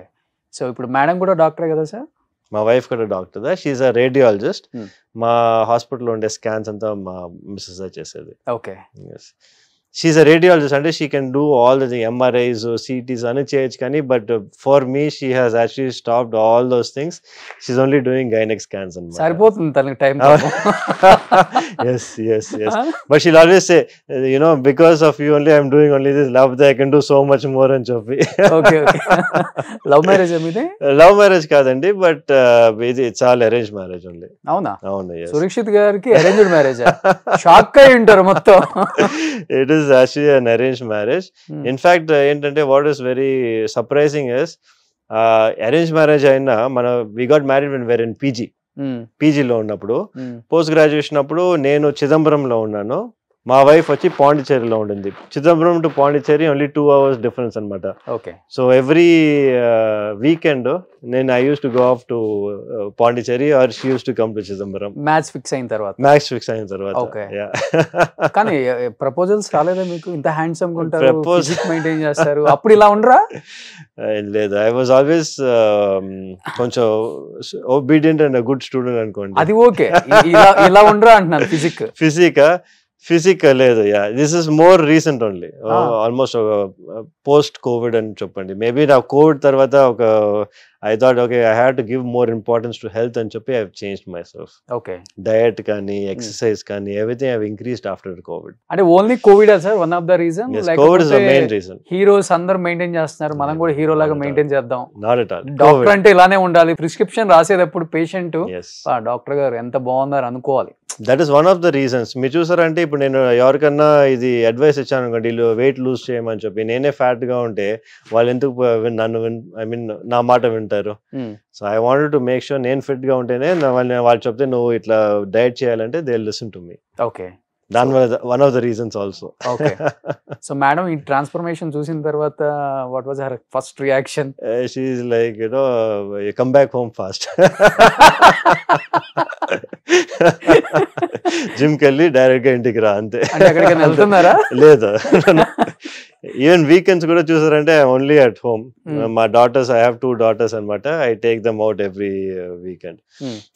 సో ఇప్పుడు మేడం కూడా డాక్టరే కదా సార్? మా వైఫ్ కూడా doctor. She is a radiologist. మా హాస్పిటల్లో ఉండే స్కాన్స్ అంతా మా మిస్సెస్ చేసేది. ఓకే. She is a radiologist. అంటే she can do all the MRIs CTs అని చేయొచ్చు. కానీ but for me she has actually stopped all those things. She is only doing gynaec scans అన్నమాట. సరిపోతుంది తనకి time. yes but she'll always say, you know, because of you only I'm doing only this, love that I can do so much more అని చెప్పి. Okay. Love marriage మీదే? Love marriage కాదండి, but ఇది it's all arrange marriage only. అవునా? అవును. సురక్షిత్ గారికి arranged marriage? Shock అయి ఉంటారు మొత్తం. It is actually an arranged marriage. In fact, ఏంటంటే what is very surprising is arranged marriage అయినా we got married when we were in పీజీలో ఉన్నప్పుడు. పోస్ట్ గ్రాడ్యుయేషన్ అప్పుడు నేను చిదంబరంలో ఉన్నాను, మా వైఫ్ వచ్చి పాండిచ్చేరిలో ఉండింది. Chidambaram to Pondicherry only 2 hours difference అనమాట. ఓకే. సో ఎవ్రీ వీకెండ్ నేను I use to go off to Pondicherry or she use to come to Chidambaram. Match fix అయిన తర్వాత. ఓకే. కానీ ప్రపోజల్స్ రాలేదా మీకు? ఇంత హ్యాండ్సమ్ గా ఉంటారు, ఫిజిక్ మెయింటైన్ చేస్తారు, అప్పుడు ఇలా ఉండరా? లేదు, ఐ వాజ్ ఆల్వేస్ కొంచెం ఒబీడియంట్ అండ్ గుడ్ స్టూడెంట్ అనుకోండి. అది ఓకే. ఇలా ఉండరా అంటున్నాను. ఫిజిక్ లేదు. Yeah, this is more recent only. Almost post Covid అని చెప్పండి. మేబీ నా కోవిడ్ తర్వాత I thought, okay, I had to give more importance to health and చెప్పి I've changed myself. Okay. Diet కానీ exercise కానీ everything I've increased after COVID. అంటే only Covid sir one of the reason? Yes, COVID is the main reason. Heroes అందరూ maintain చేస్తున్నారు, మనం కూడా hero లాగా maintain చేద్దాం. Not at all. డాక్టర్ అంటే ఇలానే ఉండాలి. ప్రిస్క్రిప్షన్ రాసేటప్పుడు పేషెంట్ డాక్టర్ గారు ఎంత బాగున్నారు అనుకోవాలి. That is one of the reasons. మీరు చూసారంటే ఇప్పుడు నేను ఎవరికన్నా ఇది అడ్వైస్ ఇచ్చాను అనుకోండి, వెయిట్ లూజ్ చేయమని చెప్పి, నేనే ఫ్యాట్ గా ఉంటే వాళ్ళు ఎందుకు నా మాట వింటారు? అంటారు. So I wanted to make sure నేను ఫిట్ గా ఉంటేనే వాళ్ళు చెప్తే నువ్వు ఇట్లా డైట్ చేయాలంటే they listen to me. Okay, దాని one of the reasons also. Okay. So madam ఈ ట్రాన్స్ఫర్మేషన్ చూసిన తర్వాత what was her first reaction? She is like come back home fast. Gym కి వెళ్ళి డైరెక్ట్ గా ఇంటికి రా అంతే. వెళ్తున్నారా? లేదు, ఈవెన్ వీకెండ్స్ కూడా చూసారంటే ఓన్లీ అట్ హోమ్. మా డాటర్స్, ఐ హావ్ 2 daughters అనమాట. I take them out every weekend.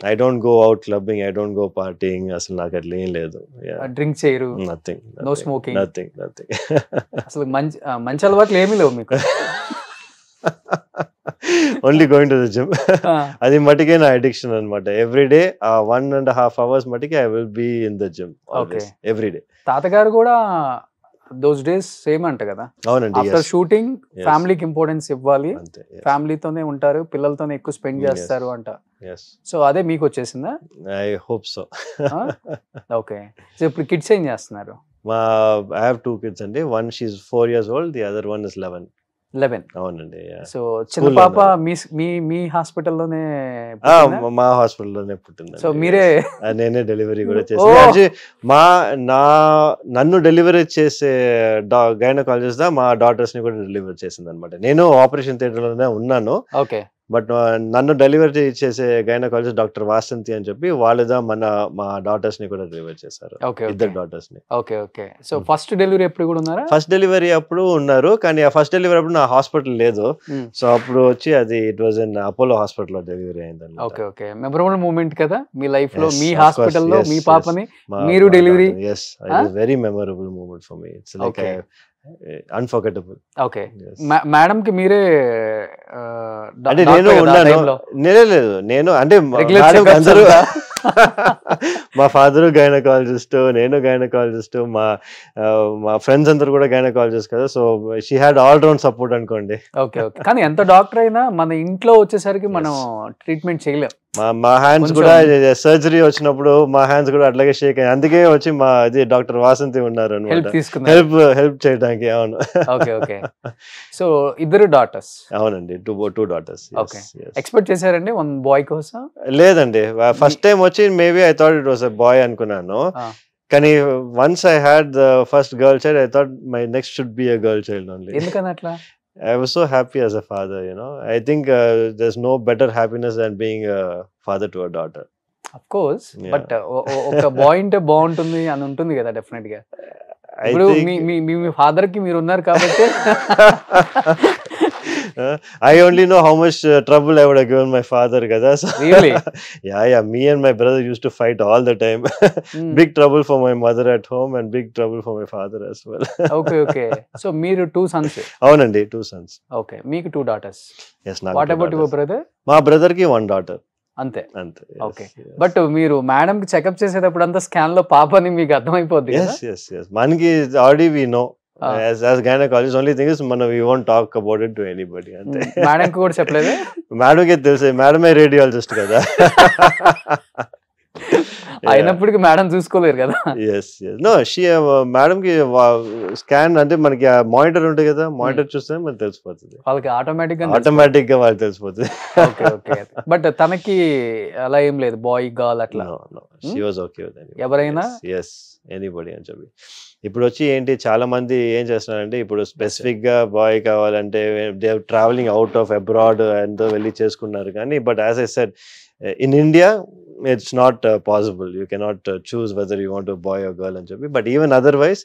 I don't go out clubbing, I don't go partying. అసలు నాకు అట్లా ఏం లేదు. డ్రింక్ చేయరు? నథింగ్. No smoking? నథింగ్. అసలు మంచి అలవాట్లు ఏమీ లేవు మీకు? Only going to the gym. అది మటుకే నా అడిక్షన్ అనమాట. ఎవ్రీ డే 1.5 hours మటుకే I will be in the gym every day. తాతగారు కూడా దోస్ డేస్ సేమ్ అంట కదా? అవునండి. ఆఫ్టర్ షూటింగ్ ఫ్యామిలీకి ఇంపార్టెన్స్ ఇవ్వాలి, ఫ్యామిలీతోనే ఉంటారు, పిల్లలతోనే ఎక్కువ స్పెండ్ చేస్తారు అంట. సో అదే మీకు వచ్చేసిందా? I hope so. ఓకే. సో ఇప్పుడు కిడ్స్ ఏం చేస్తున్నారు? ఐ హావ్ 2 kids అండి. One she's 4 years old, the other one is 11. అవునండి. సో చిన్న పాప మీ హాస్పిటల్లోనే? మా హాస్పిటల్లోనే పుట్టింది. సో మీరే? నేనే డెలివరీ కూడా చేసి నన్ను డెలివరీ చేసే గైనకాలజిస్ట్ మా డాటర్స్ ని కూడా డెలివరీ చేసింది అనమాట. నేను ఆపరేషన్ థియేటర్ లోనే ఉన్నాను. ఓకే. బట్ నన్ను డెలివరీ చేసే గైనకాలజిస్ట్ డాక్టర్ వాసంతి అని చెప్పి వాళ్ళదా మా డాటర్స్ ని కూడా డెలివరీ చేశారు. ఇద్దరు డాటర్స్ ని. Okay, okay. So first delivery ఎప్పుడు కూడా ఉన్నారా? ఫస్ట్ డెలివరీ అప్పుడు ఉన్నారు, కానీ ఆ ఫస్ట్ డెలివరీ అప్పుడు నా హాస్పిటల్ లేదు. సో అప్పుడు వచ్చి అది it was in Apollo hospital లో డెలివరీ అయింది. Okay, okay. మెమరబుల్ మూమెంట్ కదా మీ లైఫ్ లో, మీ హాస్పిటల్లో మీ పాపని మీరు delivery? yes, it is very memorable moment for me. It's like unforgettable. Okay. Madam కి మీరే అంటే నేను ఉన్నాను? లేదు, నేను అంటే అందరూ మా ఫాదర్ గైనకాలజిస్ట్, నేను గైనకాలజిస్ట్, మా ఫ్రెండ్స్ అందరు కూడా గైనకాలజిస్ట్ కదా. So she had all round support అనుకోండి. Okay, okay. కానీ ఎంత డాక్టర్ అయినా మన ఇంట్లో వచ్చేసరికి మనం ట్రీట్మెంట్ చేయలేం. మా హ్యాండ్స్ కూడా సర్జరీ వచ్చినప్పుడు మా హ్యాండ్స్ కూడా అట్లాగే షేక్ అయ్యాయి. అందుకే వచ్చి మా ఇది డాక్టర్ వాసంతి ఉన్నారు హెల్ప్ చేయడానికి. అవును. Okay, okay. సో ఇద్దరు డాటర్స్? అవునండి, టూ డాటర్స్. ఓకే. ఎక్స్పెక్ట్ చేశారండి వన్ బాయ్ కోసం? లేదండి, ఫస్ట్ టైం వచ్చి maybe I thought it was a boy అనుకున్నాను. కానీ once I had the first girl child, I thought my next should be a girl child only. ఎందుకని అట్లా? I was so happy as a father, I think there's no better happiness than being a father to a daughter. Of course, but ఒక bye అంటే బాగుంటుంది అని ఉంటుంది కదా definite గా. ఇప్పుడు మీ ఫాదర్ కి మీరు ఉన్నారు కాబట్టి I only know how much trouble I would have given my father kada. So really? yeah, me and my brother used to fight all the time. Big trouble for my mother at home and big trouble for my father as well. Okay, okay. So మీరు 2 sons? అవునండి, 2 sons. Okay, మీకు 2 daughters. Yes, నాకు. What about your brother? మా brother కి 1 daughter. అంతే. Okay. But మీరు madam కి checkup చేసేటప్పుడు అంతా స్కాన్ లో పాపని మీకు అర్థమైపోద్ది కదా? Yes. మనకి already we know. As gynecologist, only thing is we won't talk about it to anybody. Madam కి కూడా చెప్పలేదు? మేడం కి తెలుసు, మేడమే రేడియాలజిస్ట్ కదా. అయినప్పటికీ మేడం చూసుకోలేరు కదా? నో, మేడం కి స్కాన్ అంటే మనకి మానిటర్ ఉంటుంది కదా, మానిటర్ చూస్తే మనకి తెలిసిపోతుంది. వాళ్ళకి ఆటోమేటిక్ గా వాళ్ళకి తెలిసిపోతుంది. Okay, okay. బట్ తనకి అలా ఏం లేదు, బాయ్ గర్ల్ అట్లా? షీ వాజ్ ఓకే విత్ ఎవరైనా? yes, anybody అని చెప్పి. ఇప్పుడు వచ్చి ఏంటి, చాలా మంది ఏం చేస్తున్నారంటే ఇప్పుడు స్పెసిఫిక్ గా బాయ్ కావాలంటే they are travelling out of abroad ఎంతో వెళ్ళి చేసుకున్నారు. కానీ but as I said, in India it's not possible. You cannot choose whether you want boy or girl అని చెప్పి. But even otherwise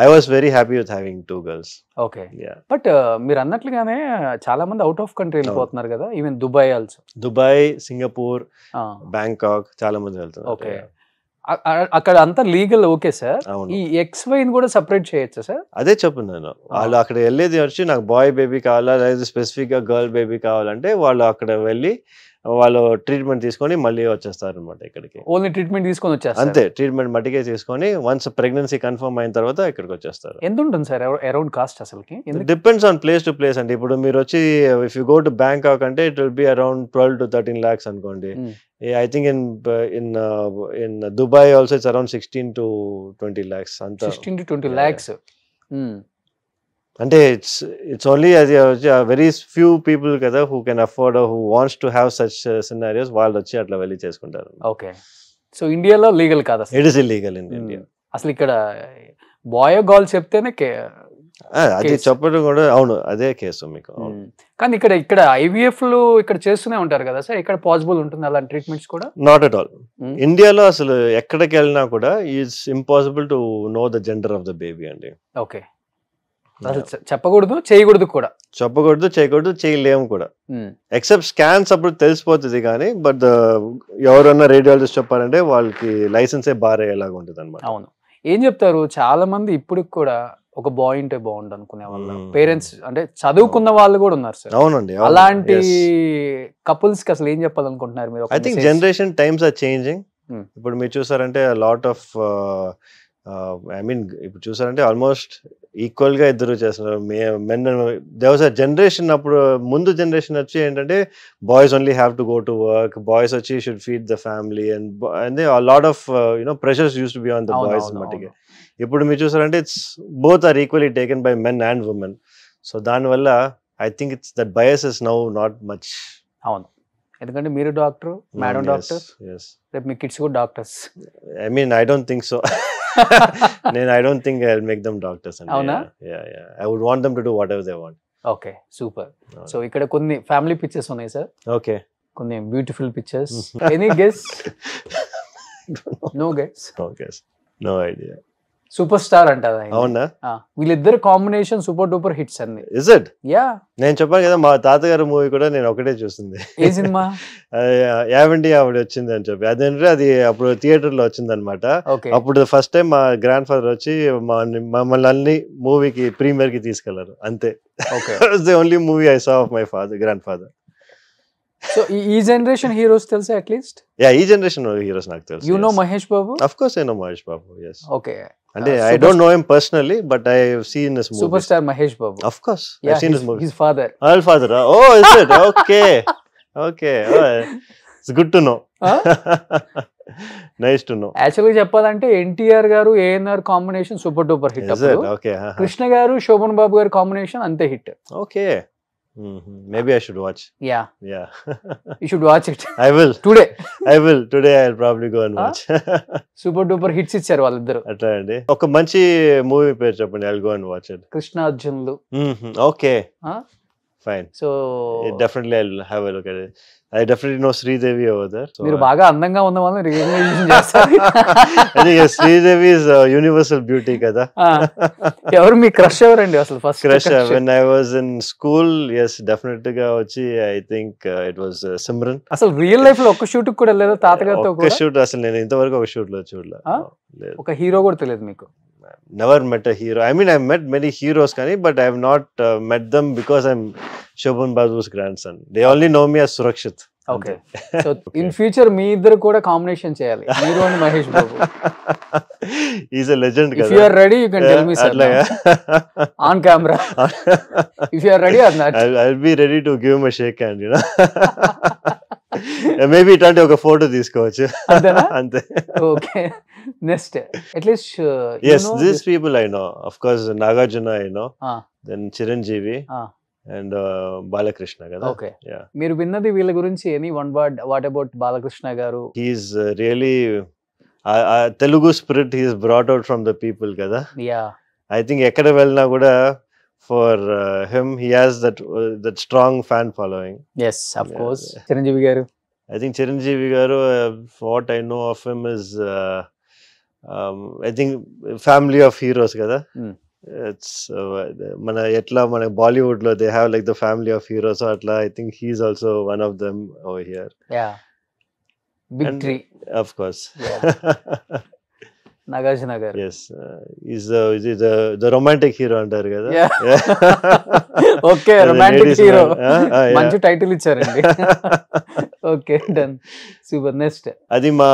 I was very happy with having 2 girls. Okay. But మీరు అన్నట్లుగానే చాలా మంది అవుట్ ఆఫ్ కంట్రీ వెళ్ళిపోతున్నారు కదా, even Dubai also. Dubai, Singapore, Bangkok చాలా మంది వెళ్తున్నారు. ఓకే. అక్కడ అంతా లీగల్ ఓకే సార్. ఈ XY కూడా సెపరేట్ చేయొచ్చా సార్? అదే చెప్తున్నాను. వాళ్ళు అక్కడ వెళ్ళేది వచ్చి నాకు బాయ్ బేబీ కావాలా లేదా స్పెసిఫిక్ గా గర్ల్ బేబీ కావాలంటే వాళ్ళు అక్కడ వెళ్ళి వాళ్ళు ట్రీట్మెంట్ తీసుకొని మళ్ళీ వచ్చేస్తారు అనమాట ఇక్కడికి. ఓన్లీ ట్రీట్మెంట్ తీసుకొని వచ్చేస్తారు అంతే, ట్రీట్మెంట్ మట్టికే తీసుకొని వన్స్ ప్రెగ్నెన్సీ కన్ఫర్మ్ అయిన తర్వాత ఇక్కడికి వచ్చేస్తారు. ఎంత ఉంటుంది సార్ అరౌండ్ కాస్ట్ అసలుకి? Depends on place to place అండి. ఇప్పుడు మీరు వచ్చి if you go to Bangkok అంటే it will be around 12 to 13 lakhs అనుకోండి. I think in Dubai also it's around 16 to 20 lakhs. 16 to 20 lakhs. అంటే ఇట్స్ ఓన్లీ అది very few people కదా who can afford who wants to have such scenarios వాళ్ళు వచ్చి అట్లా వెళ్ళి చేసుకుంటారు. Okay. So ఇండియాలో లీగల్ కాదు అసలు. It is illegal in India. అసలు ఇక్కడ బాయ్ గర్ల్ చెప్తేనే అది చెప్పడం కూడా అవును అదే కేసు మీకు. కానీ ఇక్కడ IVF లు ఇక్కడ చేస్తూనే ఉంటారు కదా సార్, ఇక్కడ పాసిబుల్ ఉంటుంది అలాంటి ట్రీట్మెంట్స్ కూడా? Not at all. ఇండియాలో అసలు ఎక్కడికి వెళ్ళినా కూడా it's impossible to know the gender of the baby అండి. ఓకే. అసలు చెప్పకూడదు, చేయకూడదు కూడా. చెప్పకూడదు, చేయకూడదు, చేయలేము కూడా. ఎక్సెప్ట్ స్కాన్స్ అప్పుడు తెలిసిపోతుంది కానీ బట్ ఎవరన్నా రేడియాలజిస్ట్ చెప్పారంటే వాళ్ళకి లైసెన్సే బార్ అయ్యేలాగా ఉంటుంది అనమాట. అవును. ఏం చెప్తారు చాలా మంది ఇప్పుడు కూడా ఒక బాయ్ ఉంటే బాగుండు అనుకునే వాళ్ళు, పేరెంట్స్ అంటే చదువుకున్న వాళ్ళు కూడా ఉన్నారు సార్. అవునండి. అలాంటి కపుల్స్ కి అసలు ఏం చెప్పాలనుకుంటున్నారు మీరు? I think generation times are changing. ఇప్పుడు మీరు చూసారంటే లాట్ ఆఫ్ ఐ మీన్ ఇప్పుడు చూసారంటే ఆల్మోస్ట్ ఈక్వల్ గా ఇద్దరు చేస్తున్నారు. Men there was a generation, అప్పుడు ముందు జనరేషన్ వచ్చి ఏంటంటే boys only have to go to work, boys వచ్చి should feed the family and lot of pressures use to be on the boys మట్టికి. ఇప్పుడు మీరు చూసారంటే it's both are equally taken by men and women. So దానివల్ల I think it's that bias is now not much. అవును, ఎందుకంటే మీరు doctor, madam doctor, రేపు మీ కిడ్స్ కూడా doctors. I mean I don't think so. I don't think I'll make them doctors. Avuna? Yeah. I would want them to do whatever they want. Okay, super. So ikkada konni family pictures unnai sir. Okay. Konni beautiful pictures. Any guess? No guess. No guess. No idea. Super star అంటారు ఆయన. అవునా? వీళ్ళిద్దరు combination super duper hits అన్ని. Is it? Yeah. నేను చెప్పాను కదా మా తాతగారు మూవీ కూడా నేను ఒకటే చూస్తుంది. ఏ సినిమా? యావండి ఆవిడ వచ్చింది అని చెప్పి అదేంటే అది అప్పుడు థియేటర్ లో వచ్చింది అనమాట. అప్పుడు ఫస్ట్ టైం మా గ్రాండ్ ఫాదర్ వచ్చి మమ్మల్ని అన్ని మూవీకి ప్రీమియర్ కి తీసుకెళ్లారు అంతే. The only movie I saw of my grand father. So ఈ జనరేషన్ హీరోస్ తెలుసా అట్లీస్ట్? ఈ జనరేషన్ హీరోస్ నాకు తెలుసు. You know Mahesh Babu? Of course I know Mahesh Babu. yes. Okay. అంటే I don't know him personally but I have seen his movies. Superstar Mahesh Babu. Of course. I've seen his movies. His father. Her father. Oh, is it? Okay. Okay. Oh, it's good to know. Nice to know. Actually చెప్పాలంటే ఎన్టీఆర్ గారు ANR combination super duper hit. Okay. Krishna గారు శోభన్ బాబు గారు combination అంతే hit. Okay. Maybe I should watch. Yeah. You should watch it. I will. Today. I will. Today I'll probably go and watch. Super duper hits ఇచ్చారు వాళ్ళిద్దరు. అట్లా అండి. ఒక మంచి movie పేరు చెప్పండి. I'll go and watch it. Krishna అర్జున్లు. Okay. Fine. So definitely I'll have a look at it. I definitely know Sridevi over there. So మీరు బాగా అందంగా ఉన్న వాళ్ళని రికగ్నైజేషన్ చేస్తారు. I think Sridevi is universal beauty కదా. ఎవరు మీ క్రష్ ఎవరండి అసలు first? Crush when I was in school, yes, definitely గా వచ్చి I think it was Simran. అసలు రియల్ లైఫ్ లో ఒక్క షూట్ కూడా వెళ్ళలేదు తాతగారితో కూడా? ఒక షూట్ అసలు నేను ఇంతవరకు ఒక షూట్ లో చూడలేదు. ఒక హీరో కూడా తెలియదు మీకు? Never met a hero. I mean, I've met many heroes, but I have not met them because I'm Shobhan Babu's grandson. They only know me as Surakshit. Okay. So in future, మీ ఇద్దరు కూడా combination చేయాలి, మీరు and Mahesh Babu. He's a legend. If you are ready, you can tell me sir. On camera. If you are ready or not. I'll be ready to give him a shake hand, you know. Maybe ఇట్లాంటి ఒక photo తీసుకోవచ్చు అంతే. Okay. Next, at least yes, these people I know. Of course, Nagarjuna I know. Then Chiranjeevi and Balakrishna kada. Okay. Yeah. మీరు విన్నది వీళ్ళ గురించి any one word? What about Balakrishna garu? He is really Telugu spirit he is brought out from the people kada. Yeah. I think ekkada velna kuda for him he has that strong fan following. Yes, of course. Chiranjeevi garu? I think Chiranjeevi garu, what I know of him is I think family of heroes kada. It's mana etla mana Bollywood lo they have like the family of heroes, so atla I think he's also one of them over here. Yeah. Big and, tree. Of course. Yeah. Nagarjuna garu. Yes. He's the romantic hero antaru kada. Yeah. Okay, romantic hero. Manchu title icharanడి. Okay, done. Super. Next. Adi ma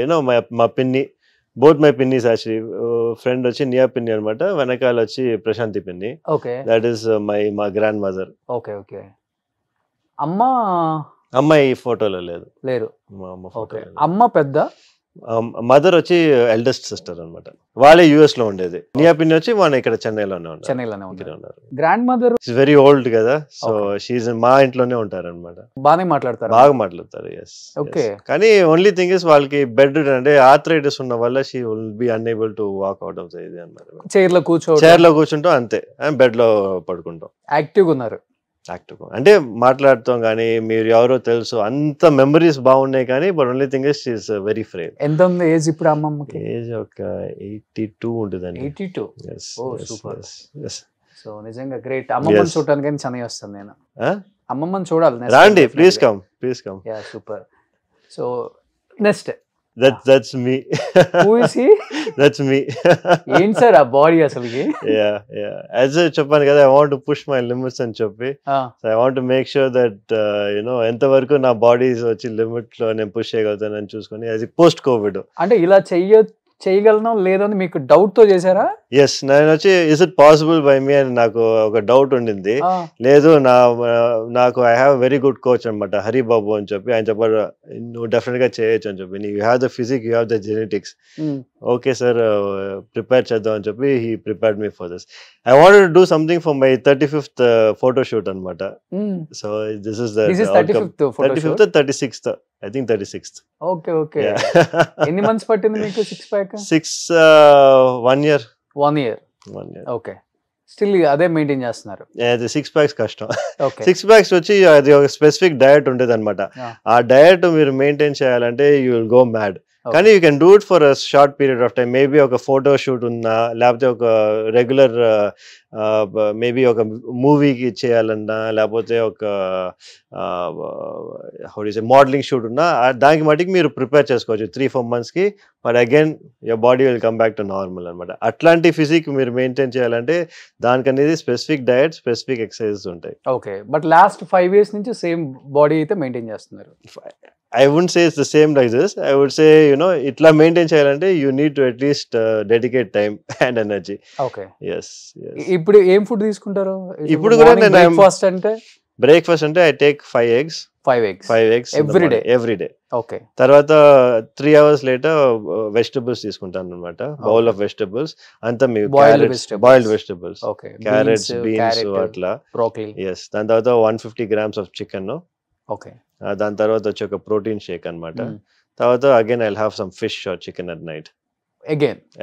you know my pinni, both my pinnies actually, friend వచ్చి నియా పిన్ని అన్నమాట, వెనకాల వచ్చి ప్రశాంతి పిన్ని. Okay. That is my grandmother. Okay. అమ్మ ఈ ఫోటోలో లేదు. లేరు. మా అమ్మ ఫోటో. అమ్మ పెద్ద, మదర్ వచ్చి ఎల్డెస్ట్ సిస్టర్ అనమాట. వాళ్ళే యుఎస్ లో ఉండేది. నియా పిన్ని వచ్చి మన ఇక్కడ చెన్నైలోనే ఉన్నారు. చెన్నైలోనే ఉన్నారు. గ్రాండ్ మదర్ వెరీ ఓల్డ్ కదా, సో షీఈ్ మా ఇంట్లోనే ఉంటారు అనమాట. బాగా మాట్లాడతారు. బాగా మాట్లాడతారు. ఎస్. ఓకే. కానీ ఓన్లీ థింగ్ ఇస్ వాళ్ళకి బెడ్ అంటే ఆర్థరైటిస్ ఉన్న వల్ల she will be unable to walk out of ఇది అన్నారు. చైర్ లో కూర్చుంటాం అంతే, బెడ్ లో పడుకుంటాం. యాక్టివ్గా ఉన్నారు. అంటే మాట్లాడుతాం కానీ మీరు ఎవరో తెలుసు, అంత మెమరీస్ బాగున్నాయి కానీ but only thing is she is very frame. ఎంత ఉంది ఏజ్ ఇప్పుడు అమ్మమ్మకి? ఏజ్ ఒక 82 ఉంటుందండి. 82. ఓ సూపర్. సో నిజంగా గ్రేట్. అమ్మమ్మని చూడడానికి చెన్నై వస్తాను నేను. అమ్మమ్మని చూడాలి. రండి, please come. Yeah, super. So next that's me. Who is he? That's me. ఏంటి సార్ ఆ బాడీ అసలుకి? యాజ్ చెప్పాను కదా, I want to push my limits అని చెప్పి, so I want to make sure that ఎంత వరకు నా బాడీ వచ్చి లిమిట్ లో నేను పుష్ చేయగలుగుతానని చూసుకొని, అది పోస్ట్ కోవిడ్ అంటే ఇలా చేయగలను లేదని మీకు డౌట్ తో చేశారా? ఎస్, నేను వచ్చి ఇస్ ఇట్ పాసిబుల్ బై మీ అని నాకు ఒక డౌట్ ఉండింది. లేదు, నాకు I have very good coach అనమాట, హరిబాబు అని చెప్పి. ఆయన చెప్పారు నువ్వు డెఫినెట్ గా చేయొచ్చు అని చెప్పి. You have the physique, you have the genetics. Okay sir, prepare చేద్దాం అని చెప్పి he prepared me for this. I wanted to do something for my 35th photo shoot అనమాట. So this is the 35th 36th, I think 36th. Okay. ఎన్ని months పట్టింది మీకు 6 pack? 1 year. 1 year. Okay. Still అదే maintain చేస్తున్నారు? అది 6 packs కష్టం. 6 packs వచ్చి అది ఒక స్పెసిఫిక్ డయట్ ఉండేది అనమాట. ఆ డయట్ మీరు మెయింటైన్ చేయాలంటే యూ విల్ గో మ్యాడ్. కానీ you can do it for a short period of time. Maybe ఒక ఫోటో షూట్ ఉన్నా, లేకపోతే ఒక రెగ్యులర్ మేబీ ఒక మూవీకి చేయాలన్నా, లేకపోతే ఒక మోడలింగ్ షూట్ ఉన్నా, దానికి మటుకు మీరు ప్రిపేర్ చేసుకోవచ్చు 3-4 monthsకి. But again your body will come back to normal అనమాట. అట్లాంటి ఫిజిక్ మీరు మెయింటైన్ చేయాలంటే దానికనేది స్పెసిఫిక్ డయట్, స్పెసిఫిక్ ఎక్సర్సైజెస్ ఉంటాయి. ఓకే. బట్ లాస్ట్ 5 years నుంచి సేమ్ బాడీ అయితే మెయింటైన్ చేస్తున్నారు? I wouldn't say it's the same like this. I would say, itla maintain cheyalante you need to at least dedicate time and energy. Okay. Yes. Ippudu em food teeskuntaru? Ippudu kuda nenu breakfast ante I take 5 eggs. 5 eggs every day. Okay. Tarvata 3 hours later vegetables teeskuntanu anamata. Bowl of vegetables anta me boiled vegetables. Okay. Carrots, beans atla. Broccoli. Yes. Dan tarvata 150 grams of chicken. Okay. దాని తర్వాత వచ్చి ఒక protein shake అనమాట. తర్వాత again I will have some fish or chicken at night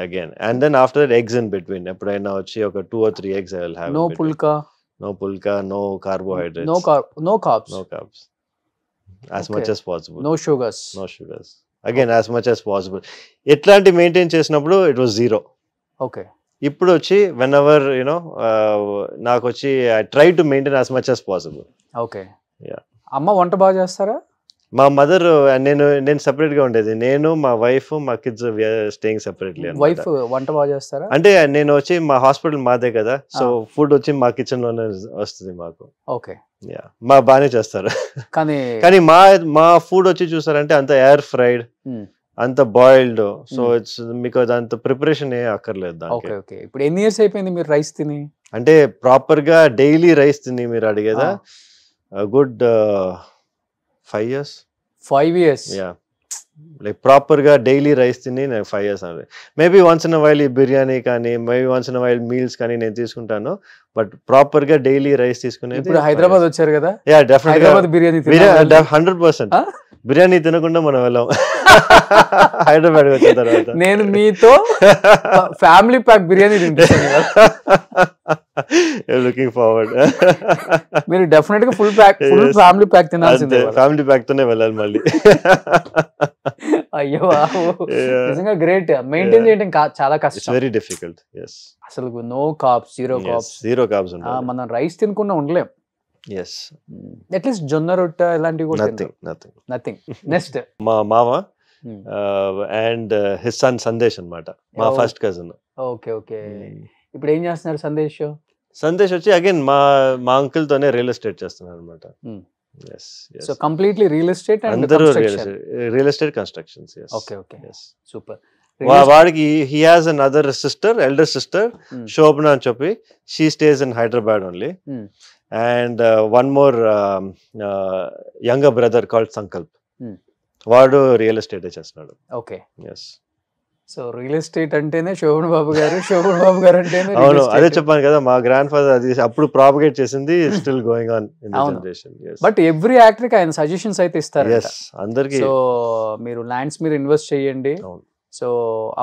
again and then after that eggs in between. ఎప్పుడైనా వచ్చి ఒక 2 or 3 eggs I will have. No pulka, no carbohydrates, no carbs as much as possible. No sugars again as much as possible. ఎట్లాంటి maintain చేసినప్పుడు it was 0. Okay. ఇప్పుడు వచ్చి whenever నాకు వచ్చి I try to maintain as much as possible. Okay. అమ్మ వంట బాగా చేస్తారా? మా మదర్ నేను సెపరేట్ గా ఉండేది. నేను, మా వైఫ్, మా కిడ్స్ స్టేయింగ్ సెపరేట్లీ. వైఫ్ వంట బాగా చేస్తారా? అంటే నేను వచ్చి మా హాస్పిటల్ మాదే కదా, సో ఫుడ్ వచ్చి మా కిచెన్ లోనే వస్తుంది మాకు. ఓకే. మా బాగానే చేస్తారు. కానీ మా ఫుడ్ వచ్చి చూసారంటే అంత ఎయిర్ ఫ్రైడ్, అంత బాయిల్డ్. సో ఇట్స్ మీకు అంత ప్రిపరేషన్ ఏ అక్కర్లేదు దానికి. ఓకే. ఇప్పుడు ఎన్ని ఇయర్స్ అయిపోయింది మీరు రైస్ తిని? అంటే ప్రాపర్ గా డైలీ రైస్ తిని మీరు అడిగేదా? Good 5 years. 5 years? Yeah. Like proper గా డైలీ రైస్ తిని నేను 5 years అన్నది. మేబీ వన్స్ ఇన్ వైల్ ఈ బిర్యానీ కానీ, maybe once in while meals కానీ నేను తీసుకుంటాను. బట్ ప్రాపర్ గా డైలీ రైస్ తీసుకునేది. ఇప్పుడు హైదరాబాద్ వచ్చారు కదా? Yeah, definitely Hyderabad biryani 100%. బిర్యానీ తినకుండా మనం వెళ్ళాం హైదరాబాద్ వచ్చిన తర్వాత. నేను మీతో ఫ్యామిలీ ప్యాక్ బిర్యానీ తింటాను. Looking forward. మీరు డెఫినెట్ గా ఫుల్ ఫ్యామిలీ ప్యాక్ తినాల్సిందే. ఫ్యామిలీ ప్యాక్ తోనే వెళ్ళాలి మళ్ళీ. అయ్యో, నిజంగా గ్రేట్. మెయింటైన్ చేయడం చాలా కష్టం. Very difficult. అసలు నో కార్బ్స్, జీరో కార్బ్స్. మనం రైస్ తినకుండా ఉండలేం. Yes. At least జొన్న రొట్టె ఇలాంటివి కూడా nothing. Next మా మామ అండ్ హిస్ సన్ సందేశ్ అన్నమాట, మా ఫస్ట్ కజిన్. ఓకే. ఇప్పుడు ఏం చేస్తున్నారు సందేశ్? సందేశ్ వచ్చి అగైన్ మా అంకుల్ తోనే రియల్ ఎస్టేట్ చేస్తున్నారు అన్నమాట. So completely real estate and real estate constructions. Okay. Super. వాడికి he has another sister, elder sister Sobhana అని చెప్పి. She stays in Hyderabad only. And one more younger brother called Sankalp. వాడు real estate చేస్తున్నాడు. Okay. Yes. So real estate అంటేనే శోభన్ బాబు గారు, శోభన్ బాబు గారు అంటేనే అవును, అదే చెప్పాను కదా, మా గ్రాండ్ ఫాదర్ అది అప్పుడు ప్రాపగేట్ చేసింది, still going on in the generation. But every actor కి ఆయన సజెషన్స్ అయితే ఇస్తారు. yes అందరికి. సో మీరు ల్యాండ్స్ మీద ఇన్వెస్ట్ చేయండి, అవును, సో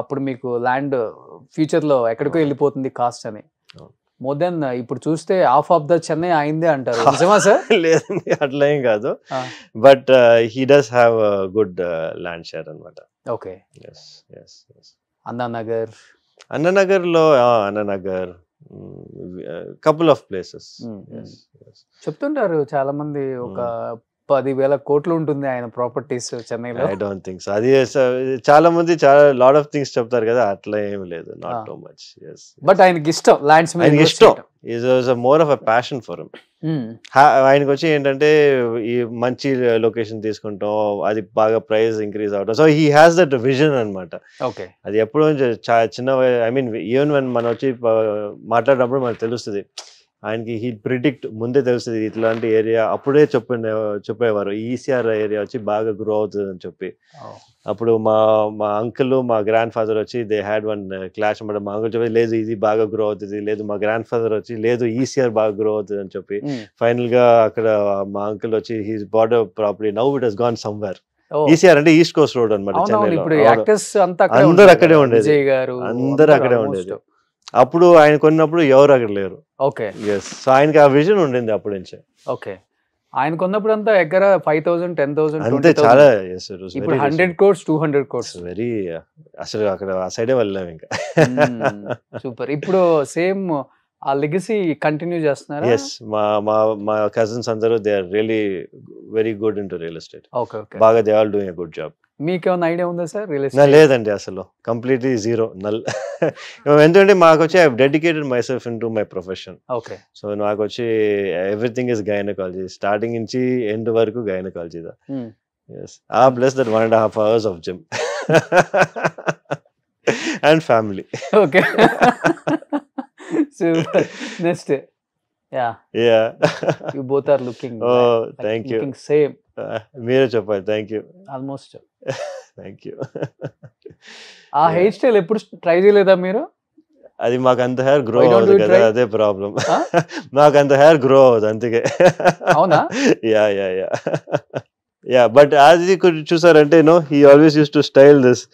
అప్పుడు మీకు ల్యాండ్ ఫ్యూచర్ లో ఎక్కడికో వెళ్ళిపోతుంది కాస్ట్ అని. మోర్ దెన్ ఇప్పుడు చూస్తే హాఫ్ ఆఫ్ ద చెన్నై అయిందే అంటారు, నిజమా సార్? లేదండి అట్లా ఏం కాదు, but he does have good land share అన్నమాట. Okay. yes yes yes. Annanagar, Annanagar లో Annanagar, couple of places. yes yes. చెప్తుంటారు చాలా మంది ఒక 10,000 కోట్లు ఉంటుంది ఆయన ప్రాపర్టీస్ చెన్నైలో. I don't think so. అది చాలా మంది చాలా లాట్ ఆఫ్ థింగ్స్ చెప్తారు కదా, అట్లా ఏం లేదు, not too much. yes. But ఆయనకి ఇష్టం ల్యాండ్స్ మీద, ఆయనకి ఇష్టం, is more of a passion for him. ఆయనకి వచ్చి ఏంటంటే ఈ మంచి లొకేషన్ తీసుకుంటాం, అది బాగా ప్రైస్ ఇంక్రీజ్ అవడం, so he has that vision అనమాట. ఓకే. అది ఎప్పుడు చిన్న, ఐ మీన్ ఈవెన్ మనం వచ్చి మాట్లాడినప్పుడు మనకు తెలుస్తుంది, ఆయనకి హీ ప్రిడిక్ట్ ముందే తెలుస్తుంది ఇట్లాంటి ఏరియా, అప్పుడే చెప్పేవారు ఈసీఆర్ ఏరియా వచ్చి బాగా గ్రో అవుతుంది అని చెప్పి. అప్పుడు మా అంకుల్ మా గ్రాండ్ ఫాదర్ వచ్చి దే హ్యాడ్ వన్ క్లాష్ అనమాట. మా అంకుల్ చెప్పి లేదు ఇది బాగా గ్రో అవుతుంది, లేదు మా గ్రాండ్ ఫాదర్ వచ్చి లేదు ఈసీఆర్ బాగా గ్రో అవుతుంది అని చెప్పి. ఫైనల్ గా అక్కడ మా అంకుల్ వచ్చి he's bought a property, now it has gone somewhere. ECR అంటే ఈస్ట్ కోస్ట్ రోడ్ అనమాట చెన్నైలో. అందరూ అక్కడే ఉండేది, అందరూ అక్కడే ఉండేది. అప్పుడు ఆయన కొన్నప్పుడు ఎవరు అక్కడ లేరు. ఓకే. ఎస్. సో ఆయనకి ఆ విజన్ ఉండింది అప్పటి నుంచే. ఓకే. ఆయన కొన్నప్పుడు అంతా ఎక్కడ 5,000, 10,000 అంతే, చాలా. ఇప్పుడు 100 crores 200 crores. వెరీ, అసలు అక్కడ ఆ సైడే వెళ్ళాం ఇంకా. సూపర్. ఇప్పుడు సేమ్ ఆ లెగసీ కంటిన్యూ చేస్తున్నారా? ఎస్. మా కజిన్స్ అందరూ they are really very good in to real estate. Okay okay. బాగా they are doing a good job. మీకేమైనా ఐడియా ఉందా సార్ రియల్ ఎస్టేట్? లేదండి, అసలు కంప్లీట్లీ జీరో, నల్. ఎందుకంటే మాకు వచ్చి I dedicated my self in to my profession. Okay. So నాకు వచ్చి ఎవ్రీథింగ్ ఇస్ గైనకాలజీ, స్టార్టింగ్ నుంచి ఎండ్ వరకు gynaecology. Plus that 1.5 hours of gym and family. Okay. Super. Next. Yeah you both are looking, thank you, same. మీరే చెప్పాలి. Thank you. Almost. Thank you. ఆ hair style ఎప్పుడు try చేయలేదా మీరు? అది మాకు అంత హెయిర్ గ్రో అవ్వదు కదా, అదే ప్రాబ్లం. మాకు అంత హెయిర్ గ్రో అవ్వదు, అందుకే. అవునా? యా బట్ అది చూసారంటే he always use to style this.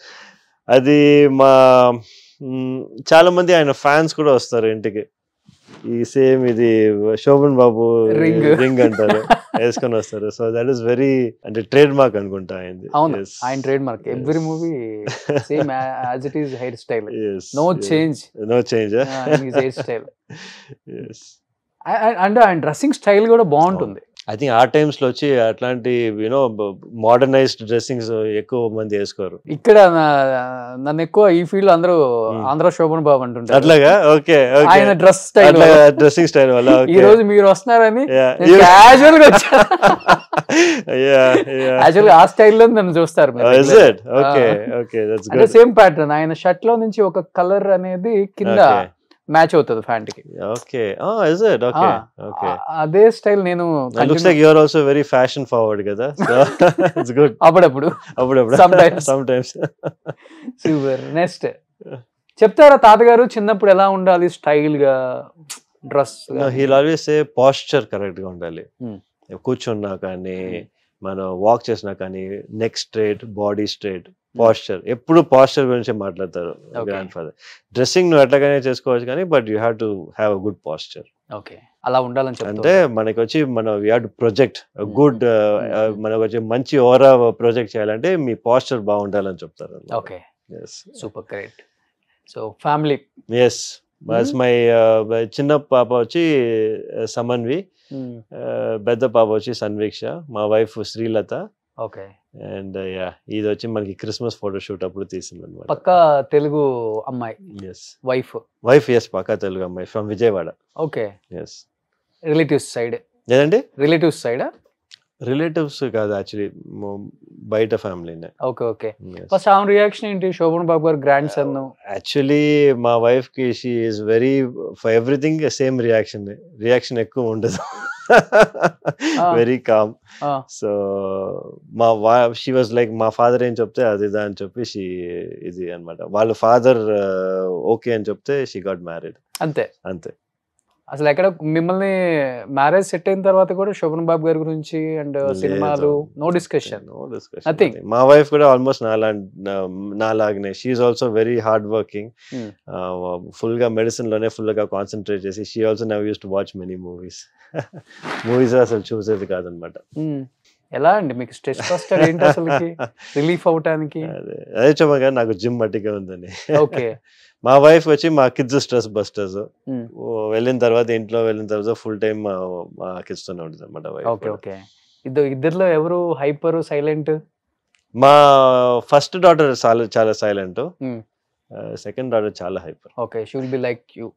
అది చాలా మంది ఆయన ఫ్యాన్స్ కూడా వస్తారు ఇంటికి, ఈ సేమ్ ఇది శోభన్ బాబు రింగ్ అంటారు వేసుకొని వస్తారు. సో దట్ ఈస్ వెరీ, అంటే ట్రేడ్ మార్క్ అనుకుంటా ఆయనది. అవును, ఆయన trade mark. Every movie same as it is hair style, no change. Hair style. And ఆయన డ్రెస్సింగ్ స్టైల్ కూడా బాగుంటుంది. ఐ థింక్ ఆ టైమ్స్ లో వచ్చి అట్లాంటి మోడర్నైజ్డ్ డ్రెస్సింగ్స్ ఎక్కువ మంది వేసుకోరు. ఇక్కడ నన్ను ఎక్కువ ఈ ఫీల్డ్ అందరూ ఆంధ్ర శోభన్ బాబు అంటుంటారు. అట్లాగా? ఓకే. ఆయన డ్రెస్ స్టైల్, డ్రెస్సింగ్ స్టైల్ వల్ల ఈ రోజు మీరు వస్తున్నారని క్యాజువల్ గా వచ్చారు. యాక్చువల్ గా ఆ స్టైల్లో నన్ను చూస్తారు. అంటే సేమ్ ప్యాటర్న్, ఆయన షర్ట్ లో నుంచి ఒక కలర్ అనేది కింద మ్యాచ్ అవుతుంది ప్యాంట్ కి. Okay. Is it? Okay okay. అదే స్టైల్ నేను. Looks like you are also very fashion forward కదా, సో ఇట్స్ గుడ్. అప్పుడప్పుడు సమ్ టైమ్స్. సూపర్. నెక్స్ట్ చెప్తారా తాతగారు చిన్నప్పుడు ఎలా ఉండాలి స్టైల్ గా dress? He will always say posture correct గా ఉండాలి. కూర్చున్నా కానీ, మనం వాక్ చేసినా కానీ, neck straight, body straight, posture. ఎప్పుడు పోస్చర్ గురించి మాట్లాడతారు గ్రాండ్ ఫాదర్. డ్రెస్సింగ్ నువ్వు ఎట్లాగైనా చేసుకోవచ్చు కానీ, but you have to have a good posture. Okay, అలా ఉండాలని. అంటే మనకి వచ్చి మనం we have to project good, మనకు వచ్చి మంచి ఓవరా ప్రొజెక్ట్ చేయాలంటే మీ పోస్చర్ బాగుండాలని చెప్తారు. Okay, super, great. So family. Yes, my చిన్న పాప వచ్చి సమన్వి, పెద్ద పాప వచ్చి సన్వీక్ష, మా వైఫ్ శ్రీలత. ఓకే. అండ్ ఇది వచ్చి మనకి క్రిస్మస్ ఫోటోషూట్ అప్పుడు తీసింది అనమాట. పక్కా తెలుగు అమ్మాయి. ఎస్. వైఫ్ ఎస్, పక్కా తెలుగు అమ్మాయి, from Vijayawada. Okay. Yes. Relatives side? లేదండి, రిలేటివ్స్ సైడ్. రిలేటివ్స్ కాదు, యాక్చువల్లీ బయట ఫ్యామిలీనే. Okay okay. ఫస్ట్ ఆమె రియాక్షన్ ఏంటి? శోభన్ బాబు గారు గ్రాండ్ సన్. యాక్చువల్లీ మా వైఫ్ కి she is very for everything same reaction ఎక్కువ ఉండదు. Very calm. ఆ, సో షీ వాజ్ లైక్ మా ఫాదర్ ఏం చెప్తే అది ఇదా అని చెప్పి ఇది అనమాట. వాళ్ళ ఫాదర్ ఓకే అని చెప్తే షీ గాట్ మ్యారీడ్. అంతే. అంతే. అసలు ఎక్కడ మిమ్మల్ని మ్యారేజ్ సెట్ అయిన తర్వాత కూడా శోభన్ బాబు గారి గురించి అండ్ సినిమాలు no discussion? No discussion. Nothing. మా వైఫ్ కూడా ఆల్మోస్ట్ నాలాగనే. She also very hard working. Full గా మెడిసిన్ లోనే ఫుల్ గా కాన్సన్ట్రేట్ చేసి she also never use to watch many movies. Movies అసలు చూసేది కాదనమాట. ఎలా అండి మీకు స్ట్రెస్ బస్టర్ ఏంటి అసలుకి రిలీఫ్ అవటానికి? అదే చెప్పగా నాకు జిమ్ మట్టిగా ఉందని. ఓకే. మా వైఫ్ వచ్చి మా కిడ్స్ స్ట్రెస్ బస్టర్స్. వెళ్ళిన తర్వాత ఇంట్లో వెళ్ళిన తర్వాత ఫుల్ టైం మా కిడ్స్ తోనే ఉంటుంది అనమాట. Okay okay. ఇద్దరిలో ఎవరు హైపర్ సైలెంట్? మా ఫస్ట్ డాటర్ చాలా సైలెంట్. సెకండ్ డాటర్ చాలా hyper. Okay. She will be like you.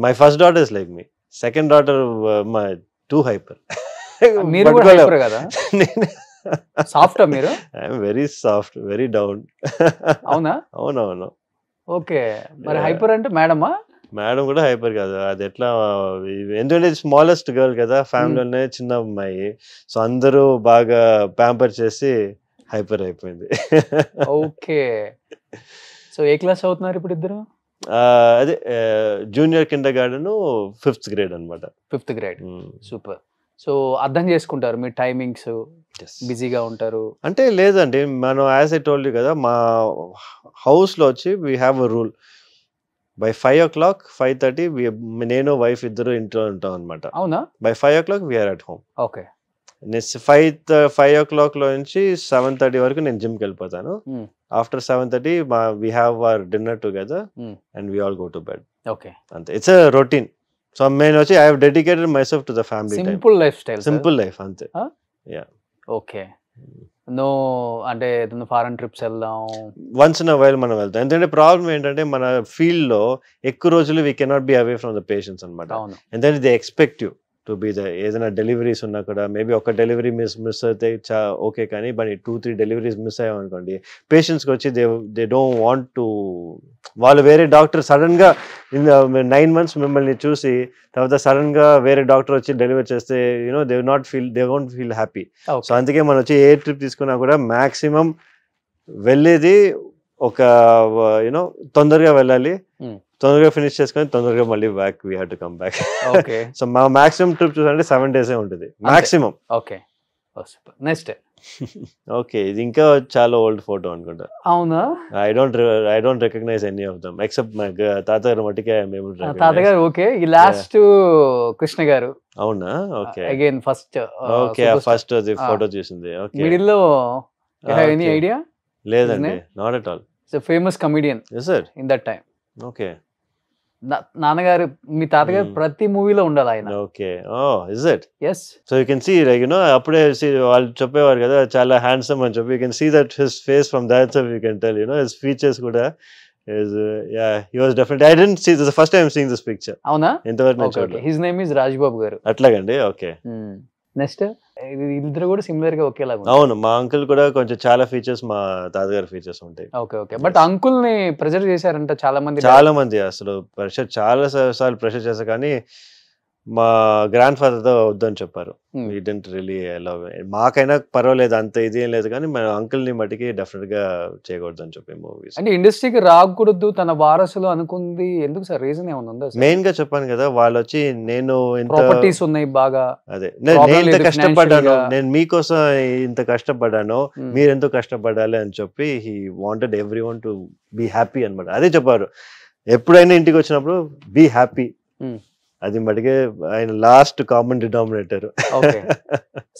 My first daughter is like me. Second daughter my two hyper. మీరు కూడా హైపర్ కదా? సాఫ్టా మీరు? I'm very soft, very down. అవునా? అవునవును. Okay. మరి హైపర్ అంటే మేడమా? మేడం కూడా హైపర్ కాదు. అది ఎట్లా, ఎందుకంటే స్మాలెస్ట్ గర్ల్ కదా ఫ్యామిలీలోనే, చిన్న అమ్మాయి. సో అందరూ బాగా ప్యాంపర్ చేసి హైపర్ అయిపోయింది. ఓకే. సో ఏ క్లాస్ అవుతున్నారు ఇప్పుడు ఇద్దరు? అదే junior Kinder garden, 5th grade అనమాట. 5th grade. సూపర్. సో అర్థం చేసుకుంటారు మీ టైమింగ్స్, బిజీగా ఉంటారు అంటే? లేదండి, మనం యాజ్ ఐ టోల్డ్ యూ కదా, మా హౌస్లో వచ్చి we have a rule. By 5 o'clock 5:30 నేను వైఫ్ ఇద్దరు ఇంట్లో ఉంటాం అనమాట. అవునా? By 5 o'clock we are at home. Okay. Next 5 o'clock లో నుంచి 7:30 వరకు నేను జిమ్కి వెళ్ళిపోతాను. After 7:30 we have our dinner together and we all go to bed. Okay. అంతే. It's a routine. సో నేను వచ్చి I have dedicated my self to the family. Simple life style. Simple life అంతే. యా. ఓకే. నో అంటే foreign trips వెళ్దాం once in a while మనం వెళ్తాం. ఎందుకంటే problem ఏంటంటే మన ఫీల్డ్ లో ఎక్కువ రోజులు we cannot be away from the patients అనమాట. ఎందుకంటే they expect you to be the, ఏదైనా డెలివరీస్ ఉన్నా కూడా మేబీ ఒక డెలివరీ మిస్ అయితే ఓకే, కానీ బట్ 2-3 డెలివరీస్ మిస్ అయ్యామనుకోండి, పేషెంట్స్కి వచ్చి దే డోంట్ వాంట్ టు, వాళ్ళు వేరే డాక్టర్ సడన్ గా 9 months మిమ్మల్ని చూసి తర్వాత సడన్ గా వేరే డాక్టర్ వచ్చి డెలివరీ చేస్తే they won't feel happy. So అందుకే మనం వచ్చి ఏ ట్రిప్ తీసుకున్నా కూడా మాక్సిమం వెళ్ళేది ఒక తొందరగా వెళ్ళాలి, తొందరగా ఫినిష్ చేసుకొని తొందరగా మళ్ళీ back we have to come back. So మా మాక్సిమం ట్రిప్ చూసారంటే 7 days ఉంటుంది మాక్సిమం. ఓకే. నెక్స్ట్. ఓకే, ఇది ఇంకా చాలా ఓల్డ్ ఫోటో అనుకుంటా. అవునా? I don't recognise any of them except my తాతగారు మట్టికే తాతగారు. ఓకే. ఈ లాస్ట్ కృష్ణ గారు. అవునా? Okay. Again first. Okay, first అది ఫోటో చూసింది. ఓకే. మిడిల్ లో ఎనీ ఐడియా? లేదండి, not at all. It's a famous comedian in that time. Okay. నాన్నగారు, మీ తాతగారు ప్రతి మూవీలో ఉండాలి ఆయన. Okay. Oh is it? yes. So you can see like అప్పుడే వాళ్ళు చెప్పేవారు కదా చాలా హ్యాండ్సమ్ అని చెప్పి, you can see that his face from that you can tell his features కూడా he was definitely, I didn't see this, the first time seeing this picture. అవునా? ఇంతవరకు నేను చూడలేదు. హిస్ నేమ్ ఇస్ రాజ్బాబు గారు. అట్లాగండి. ఓకే. నెక్స్ట్. ఇద్దరు కూడా similar గా ఒకేలాగా. అవును, మా అంకుల్ కూడా కొంచెం చాలా ఫీచర్స్ మా తాతగారి ఫీచర్స్ ఉంటాయి. Okay okay. బట్ అంకుల్ ని ప్రెషర్ చేశారంట చాలా మంది. అసలు ప్రెషర్ చాలా సార్లు ప్రెషర్ చేశారు, కానీ మా గ్రాండ్ ఫాదర్ తో వద్దని చెప్పారు. We didn't really allow. మాకైనా పర్వాలేదు, అంత ఇది ఏం లేదు, కానీ మన అంకుల్ ని మట్టికి డెఫినెట్ గా చేయకూడదు అని చెప్పి మూవీస్. అంటే ఇండస్ట్రీకి రాకూడదు తన వారసులు అనుకుంది ఎందుకు సార్? రీజన్ ఏమైనా ఉందా? మెయిన్ గా చెప్పాను కదా, వాళ్ళు వచ్చి నేను ప్రాపర్టీస్ ఉన్నాయి బాగా, అదే నేను ఇంత కష్టపడ్డాను, నేను మీకోసం ఇంత కష్టపడ్డాను, మీరు ఎంతో కష్టపడాలి అని చెప్పి he wanted everyone to be happy అన్నమాట. అదే చెప్పారు, ఎప్పుడైనా ఇంటికి వచ్చినప్పుడు బీ హ్యాపీ. అది మటుకే ఆయన last common denominator.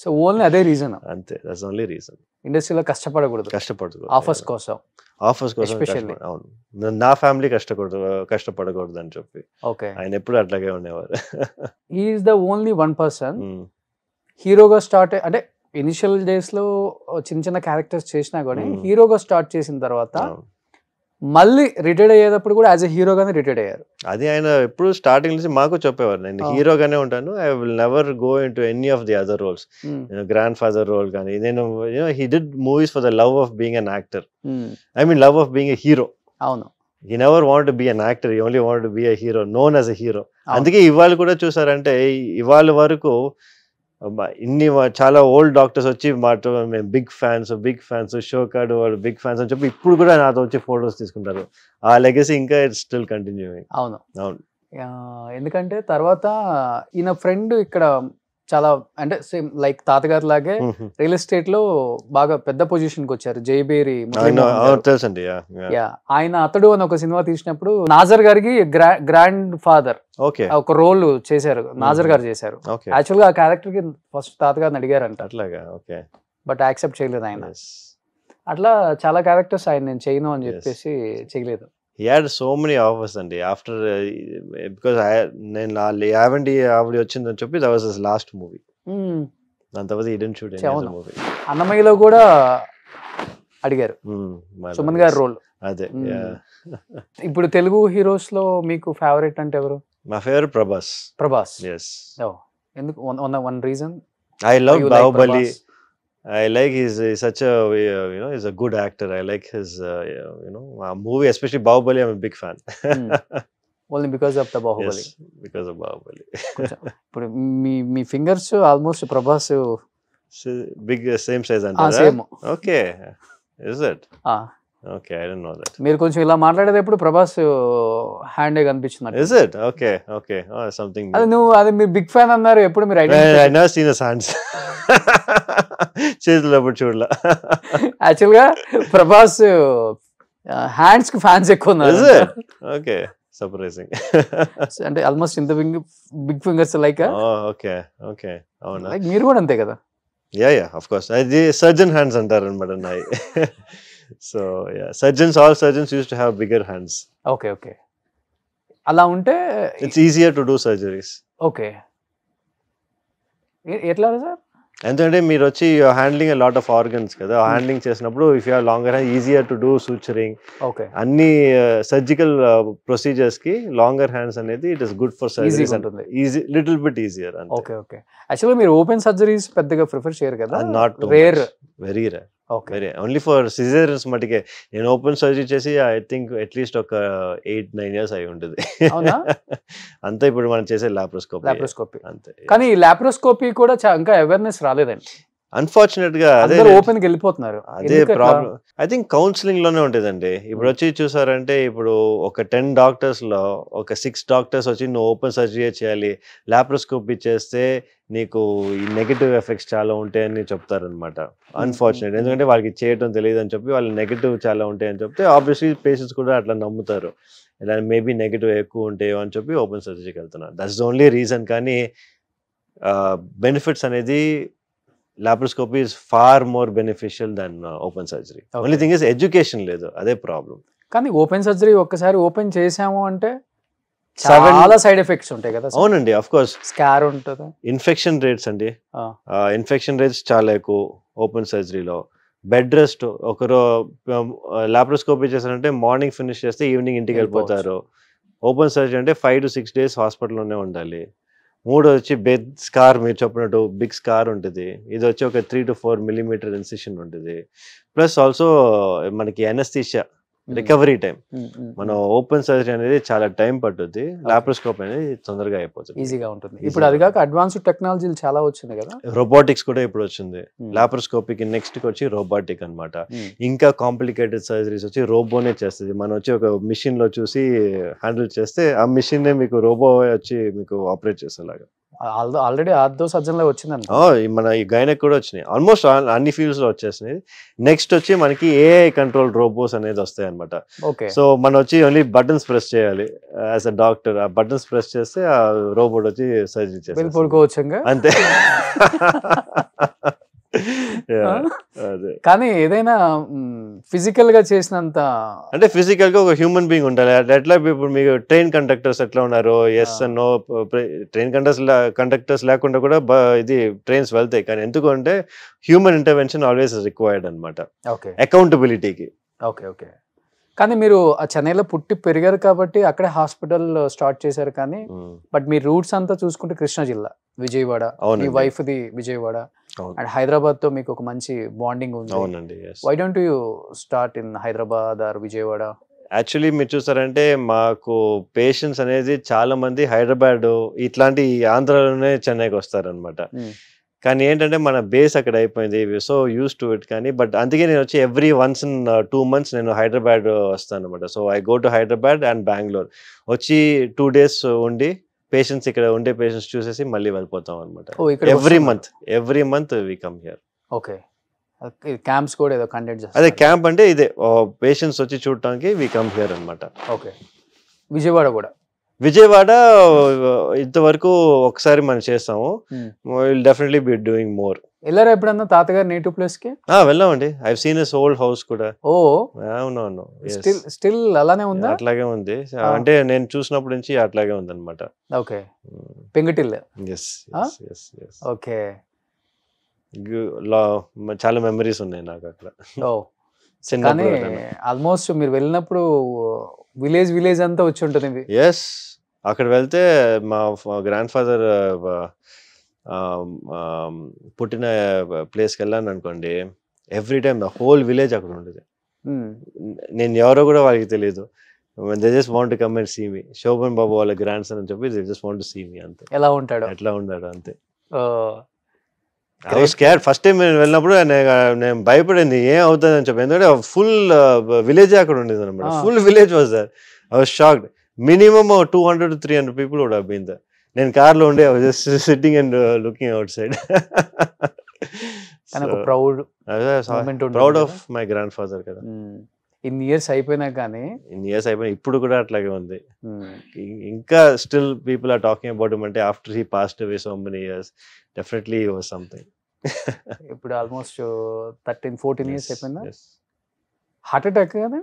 So only అదే రీజన్? అంతే, దట్స్ ఓన్లీ రీజన్. ఇండస్ట్రీలో కష్టపడకూడదు ఆఫర్స్ కోసం. అవును, నా ఫ్యామిలీ కష్టపడకూడదు అని చెప్పి ఆయన ఎప్పుడు అట్లాగే ఉండేవారు. He is the only one person హీరోగా స్టార్ట్, అంటే ఇనిషియల్ డేస్ లో చిన్న చిన్న క్యారెక్టర్స్ చేసినా కానీ హీరోగా స్టార్ట్ చేసిన తర్వాత మళ్ళీ రిటైర్డ్ అయ్యేటప్పుడు కూడా యాజ్ ఎ హీరోగానే రిటైర్డ్ అయ్యారు. అది ఆయన ఎప్పుడు స్టార్టింగ్ నుంచి మాకు చెప్పేవారు, నేను హీరోగానే ఉంటాను, I will never go into any of the other roles. Grandfather role కానీ నేను he did movies for the love of being an actor, I mean love of being a hero. అవును. he never wanted to be an actor, he only wanted to be a hero, known as a hero. అందుకే ఇవాళ కూడా చూసారంటే ఇవాళ వరకు ఇన్ని చాలా old doctors వచ్చి మాతో మేము బిగ్ ఫ్యాన్స్ షోకాడ్ వాళ్ళు బిగ్ ఫ్యాన్స్ అని చెప్పి ఇప్పుడు కూడా నాతో వచ్చి ఫొటోస్ తీసుకుంటారు. ఆ లెగసీ ఇంకా ఇట్స్ స్టిల్ కంటిన్యూయింగ్. అవును. అవును. ఎందుకంటే తర్వాత ఈయన ఫ్రెండ్ ఇక్కడ చాలా అంటే సేమ్ లైక్ తాతగారు లాగే రియల్ ఎస్టేట్ లో బాగా పెద్ద పొజిషన్ కి వచ్చారు. జైబేరి తెలుసండి. ఆయన అతడు అని ఒక సినిమా తీసినప్పుడు నాజర్ గారికి గ్రాండ్ ఫాదర్ ఒక రోల్ చేశారు. నాజర్ గారు చేశారు. యాక్చువల్ గా ఆ క్యారెక్టర్ కి ఫస్ట్ తాతగారిని అడిగారంట, బట్ యాక్సెప్ట్ చేయలేదు ఆయన. అట్లా చాలా క్యారెక్టర్స్ ఆయన నేను చేయను అని చెప్పేసి చేయలేదు. He had so many offers అండి after because నేను యావండి ఆవిడ వచ్చిందని చెప్పి that was his last movie. దాని తర్వాత he didn't shoot any other movie. అన్నమయ్యలో కూడా అడిగారు సుమన్ గారి రోల్. అదే. ఇప్పుడు తెలుగు హీరోస్ లో మీకు ఫేవరెట్ అంటే ఎవరు? మా ఫేవరెట్ ప్రభాస్. Yes. ఎందుకు? One reason I love Bahubali. I like he's such a he's a good actor. I like his movie, especially Bahubali. I'm a big fan. Only because of the Bahubali. Yes, because of Bahubali. ఇప్పుడు మీ fingers almost Prabhas big same size అంటారా? Same. Okay. Is it? Okay, I didn't know that. మీరు కొంచెం ఇలా మాట్లాడేటప్పుడు Prabhas hand కనిపించింది. Is it? Okay. Oh, something. అది మీరు బిగ్ ఫ్యాన్ అన్నారు. ఎప్పుడు మీరు I never seen his hands. చేతులు ఎప్పుడు చూడలా. యాక్చువల్ గా ప్రభాస్ హ్యాండ్స్ కి ఫ్యాన్స్ ఎక్కువ ఉన్నారు. Okay, surprising. అంటే ఆల్మోస్ట్ ఇంత బిగ్ ఫింగర్స్ లైక్. ఓకే అవునా? లైక్ మీరు కూడా అంతే కదా? Yeah of course. అది సర్జన్ హ్యాండ్స్ అంటారు అనమాట నాయి. So all surgeons use to have bigger hands. Okay. అలా ఉంటే it's easier to do surgeries. Okay. ఎట్లా సార్? ఎందుకంటే మీరు వచ్చి handling a lot of organs కదా. హ్యాండ్లింగ్ చేసినప్పుడు if you have longer hand easier to do suturing. అన్ని surgical procedures కి లాంగర్ హ్యాండ్స్ అనేది it is good for surgeries. Easy, little bit easier. Okay. Actually మీరు open surgeries పెద్దగా prefer చేయరు కదా? Not rare, very rare. Only for caesareans మటుకే. నేను open surgery చేసి ఐ థింక్ అట్లీస్ట్ ఒక 8-9 years అయి ఉంటుంది. అంతా ఇప్పుడు మనం చేసే లాప్రోస్కోపీ అంతే. కానీ లాప్రోస్కోపీ కూడా ఇంకా అవేర్నెస్ రాలేదండి. అన్ఫార్చునేట్ గా అదే ఓపెన్ కి వెళ్ళిపోతున్నారు. అదే ప్రాబ్లం. ఐ థింక్ కౌన్సిలింగ్ లోనే ఉంటదండి. ఇప్పుడు వచ్చి చూసారంటే ఇప్పుడు ఒక 10 doctors లో ఒక 6 doctors వచ్చి నువ్వు ఓపెన్ సర్జరీ చేయాలి, లాప్రోస్కోపీ చేస్తే నీకు ఈ నెగటివ్ ఎఫెక్ట్స్ చాలా ఉంటాయని చెప్తారనమాట. అన్ఫార్చునేట్. ఎందుకంటే వాళ్ళకి చేయటం తెలియదు అని చెప్పి వాళ్ళు నెగటివ్ చాలా ఉంటాయని చెప్తే ఆబ్వియస్లీ పేషెంట్స్ కూడా అట్లా నమ్ముతారు. ఇలా మేబీ నెగటివ్ ఎక్కువ ఉంటాయో అని చెప్పి ఓపెన్ సర్జరీకి వెళ్తున్నారు. That's the only reason. కానీ బెనిఫిట్స్ అనేది laparoscopy is far more beneficial than open surgery. Only thing is education లేదు, అదే ప్రాబ్లం. కానీ ఓపెన్ సర్జరీ ఒక్కసారి ఓపెన్ చేసాము అంటే చాలా సైడ్ ఎఫెక్ట్స్ ఉంటాయి కదా? అవునండి, ఆఫ్ కోర్స్. స్కార్ ఉంటుంది. ఇన్ఫెక్షన్ రేట్స్ అండి, ఇన్ఫెక్షన్ రేట్స్ చాలా ఎక్కువ ఓపెన్ సర్జరీలో. బెడ్ రెస్ట్, ఒకరు లాప్రోస్కోపీ చేశారంటే మార్నింగ్ ఫినిష్ చేస్తే ఈవినింగ్ ఇంటికి వెళ్ళిపోతారు. ఓపెన్ సర్జరీ అంటే 5 to 6 days హాస్పిటల్లోనే ఉండాలి. 3 వచ్చి బెడ్ స్కార్, మీరు చెప్పినట్టు బిగ్ స్కార్ ఉంటుంది. ఇది వచ్చి ఒక 3 to 4 millimeter ఇన్సిషన్ ఉంటుంది. ప్లస్ ఆల్సో మనకి అనస్థీషియా, రికవరీ టైం. మనం ఓపెన్ సర్జరీ అనేది చాలా టైం పట్టుద్ది, లాప్రోస్కోపీ అనేది తొందరగా అయిపోతుంది, ఈజీగా ఉంటుంది. ఇప్పుడు అది కాక అడ్వాన్స్డ్ టెక్నాలజీలు చాలా వచ్చింది కదా. రోబోటిక్స్ కూడా ఇప్పుడు వచ్చింది. లాప్రోస్కోపీకి నెక్స్ట్ వచ్చి రోబోటిక్ అన్నమాట. ఇంకా కాంప్లికేటెడ్ సర్జరీస్ వచ్చి రోబోనే చేస్తుంది. మనం వచ్చి ఒక మిషన్ లో చూసి హ్యాండిల్ చేస్తే ఆ మిషన్ మీకు రోబో వచ్చి మీకు ఆపరేట్ చేసేలాగా. ఆల్రెడీ ఆర్థో సర్జన్ లో వచ్చిందండి. మన ఈ గైనక్ కూడా వచ్చినాయి. ఆల్మోస్ట్ అన్ని ఫీల్డ్స్ లో వచ్చేసినాయి. నెక్స్ట్ వచ్చి మనకి ఏఐ కంట్రోల్ రోబోస్ అనేది వస్తాయి అనమాట. సో మనం వచ్చి ఓన్లీ బటన్స్ ప్రెస్ చేయాలి యాజ్ అ డాక్టర్. ఆ బటన్స్ ప్రెస్ చేస్తే ఆ రోబోట్ వచ్చి సర్జరీ చేస్తుంది అంతే. కానీ ఏదైనా ఫిజికల్ గా చేసినంత అంటే ఫిజికల్ గా ఒక హ్యూమన్ బీయింగ్ ఉండాలి. ఎట్లా ఇప్పుడు మీకు ట్రైన్ కండక్టర్స్ ఎట్లా ఉన్నారు, yes and no. Train conductors లేకుండా కూడా ఇది ట్రైన్స్ వెళ్తాయి. కానీ ఎందుకంటే హ్యూమన్ ఇంటర్వెన్షన్ ఆల్వేస్ రిక్వైర్డ్ అనమాట అకౌంటబిలిటీకి. ఓకే. కానీ మీరు చెన్నైలో పుట్టి పెరిగారు కాబట్టి అక్కడే హాస్పిటల్ స్టార్ట్ చేశారు. కానీ బట్ మీ రూట్స్ అంతా చూసుకుంటే కృష్ణా జిల్లా, విజయవాడ. మీ వైఫ్ ది విజయవాడ అండ్ హైదరాబాద్ తో మీకు ఒక మంచి బాండింగ్ ఉంది. అవునండి. Why don't you start in Hyderabad or Vijayawada? Actually మీరు చూసారంటే మాకు పేషెంట్స్ అనేది చాలా మంది హైదరాబాద్ ఇట్లాంటి ఆంధ్రాలోనే చెన్నైకి వస్తారనమాట. కానీ ఏంటంటే మన బేస్ అక్కడ అయిపోయింది, సో యూస్ టు ఇట్. కానీ బట్ అందుకే నేను వచ్చి ఎవ్రీ వన్స్ ఇన్ 2 months నేను హైదరాబాద్ వస్తాను అనమాట. So I go to Hyderabad and Bengaluru వచ్చి 2 days ఉండి పేషెంట్స్ ఇక్కడ ఉండే పేషెంట్స్ చూసేసి మళ్ళీ వెళ్ళిపోతాం అనమాట. Every month we come here. Okay, camps కూడా ఏదో కండక్ట్ చేస్తారు. అదే క్యాంప్ అంటే ఇదే పేషెంట్స్ వచ్చి చూడటానికి వి కమ్ హియర్ అనమాట. ఓకే, విజయవాడ కూడా విజయవాడ ఇంతవరకు ఒకసారి మనం చేస్తాము. Will definitely be doing more. వెళ్ళారా ఎప్పుడన్నా తాతగారు నేటివ్ ప్లేస్ కి? వెళ్ళామండి. I seen his old house కూడా. ఓ అవునవును, స్టిల్ అలానే ఉందా? అట్లాగే ఉంది. అంటే నేను చూసినప్పటి నుంచి అట్లాగే ఉంది అనమాట. ఓకే, పెంగటిల్. ఓకే, చాలా మెమరీస్ ఉన్నాయి నాకు అక్కడ. కానీ ఆల్మోస్ట్ మీరు వెళ్ళినప్పుడు విలేజ్ అంతా వచ్చి ఉంటుంది. ఎస్, అక్కడ వెళ్తే మా గ్రాండ్ ఫాదర్ పుట్టిన ప్లేస్కి వెళ్ళాను అనుకోండి, every time the whole village అక్కడ ఉండేది. నేను ఎవరో కూడా వాళ్ళకి తెలియదు. They just want to come and see me. Sobhan Babu వాళ్ళ గ్రాండ్ సన్ అని చెప్పి they just want to see me. అంతే, ఎలా ఉంటాడు, ఎట్లా ఉన్నాడు అంతే. ఫస్ట్ టైం నేను వెళ్ళినప్పుడు నేను భయపడింది ఏం అవుతుంది అని చెప్పి, ఎందుకంటే ఫుల్ విలేజ్ అక్కడ ఉండేది అనమాట. Full village was there. I was shocked. Minimum 200 to 300 people would have been there. నేను కార్లో ఉండే just sitting and looking outside. Proud of my grandfather కదా. ఇన్ని ఇయర్స్ అయిపోయినా ఇప్పుడు కూడా అట్లాగే ఉంది. ఇంకా still people are talking about him. అంటే after he passed away so many years, definitely he was something. ఇప్పుడు ఆల్మోస్ట్ 13-14 years అయిపోయిందా? హార్ట్ అటాక్ కదా?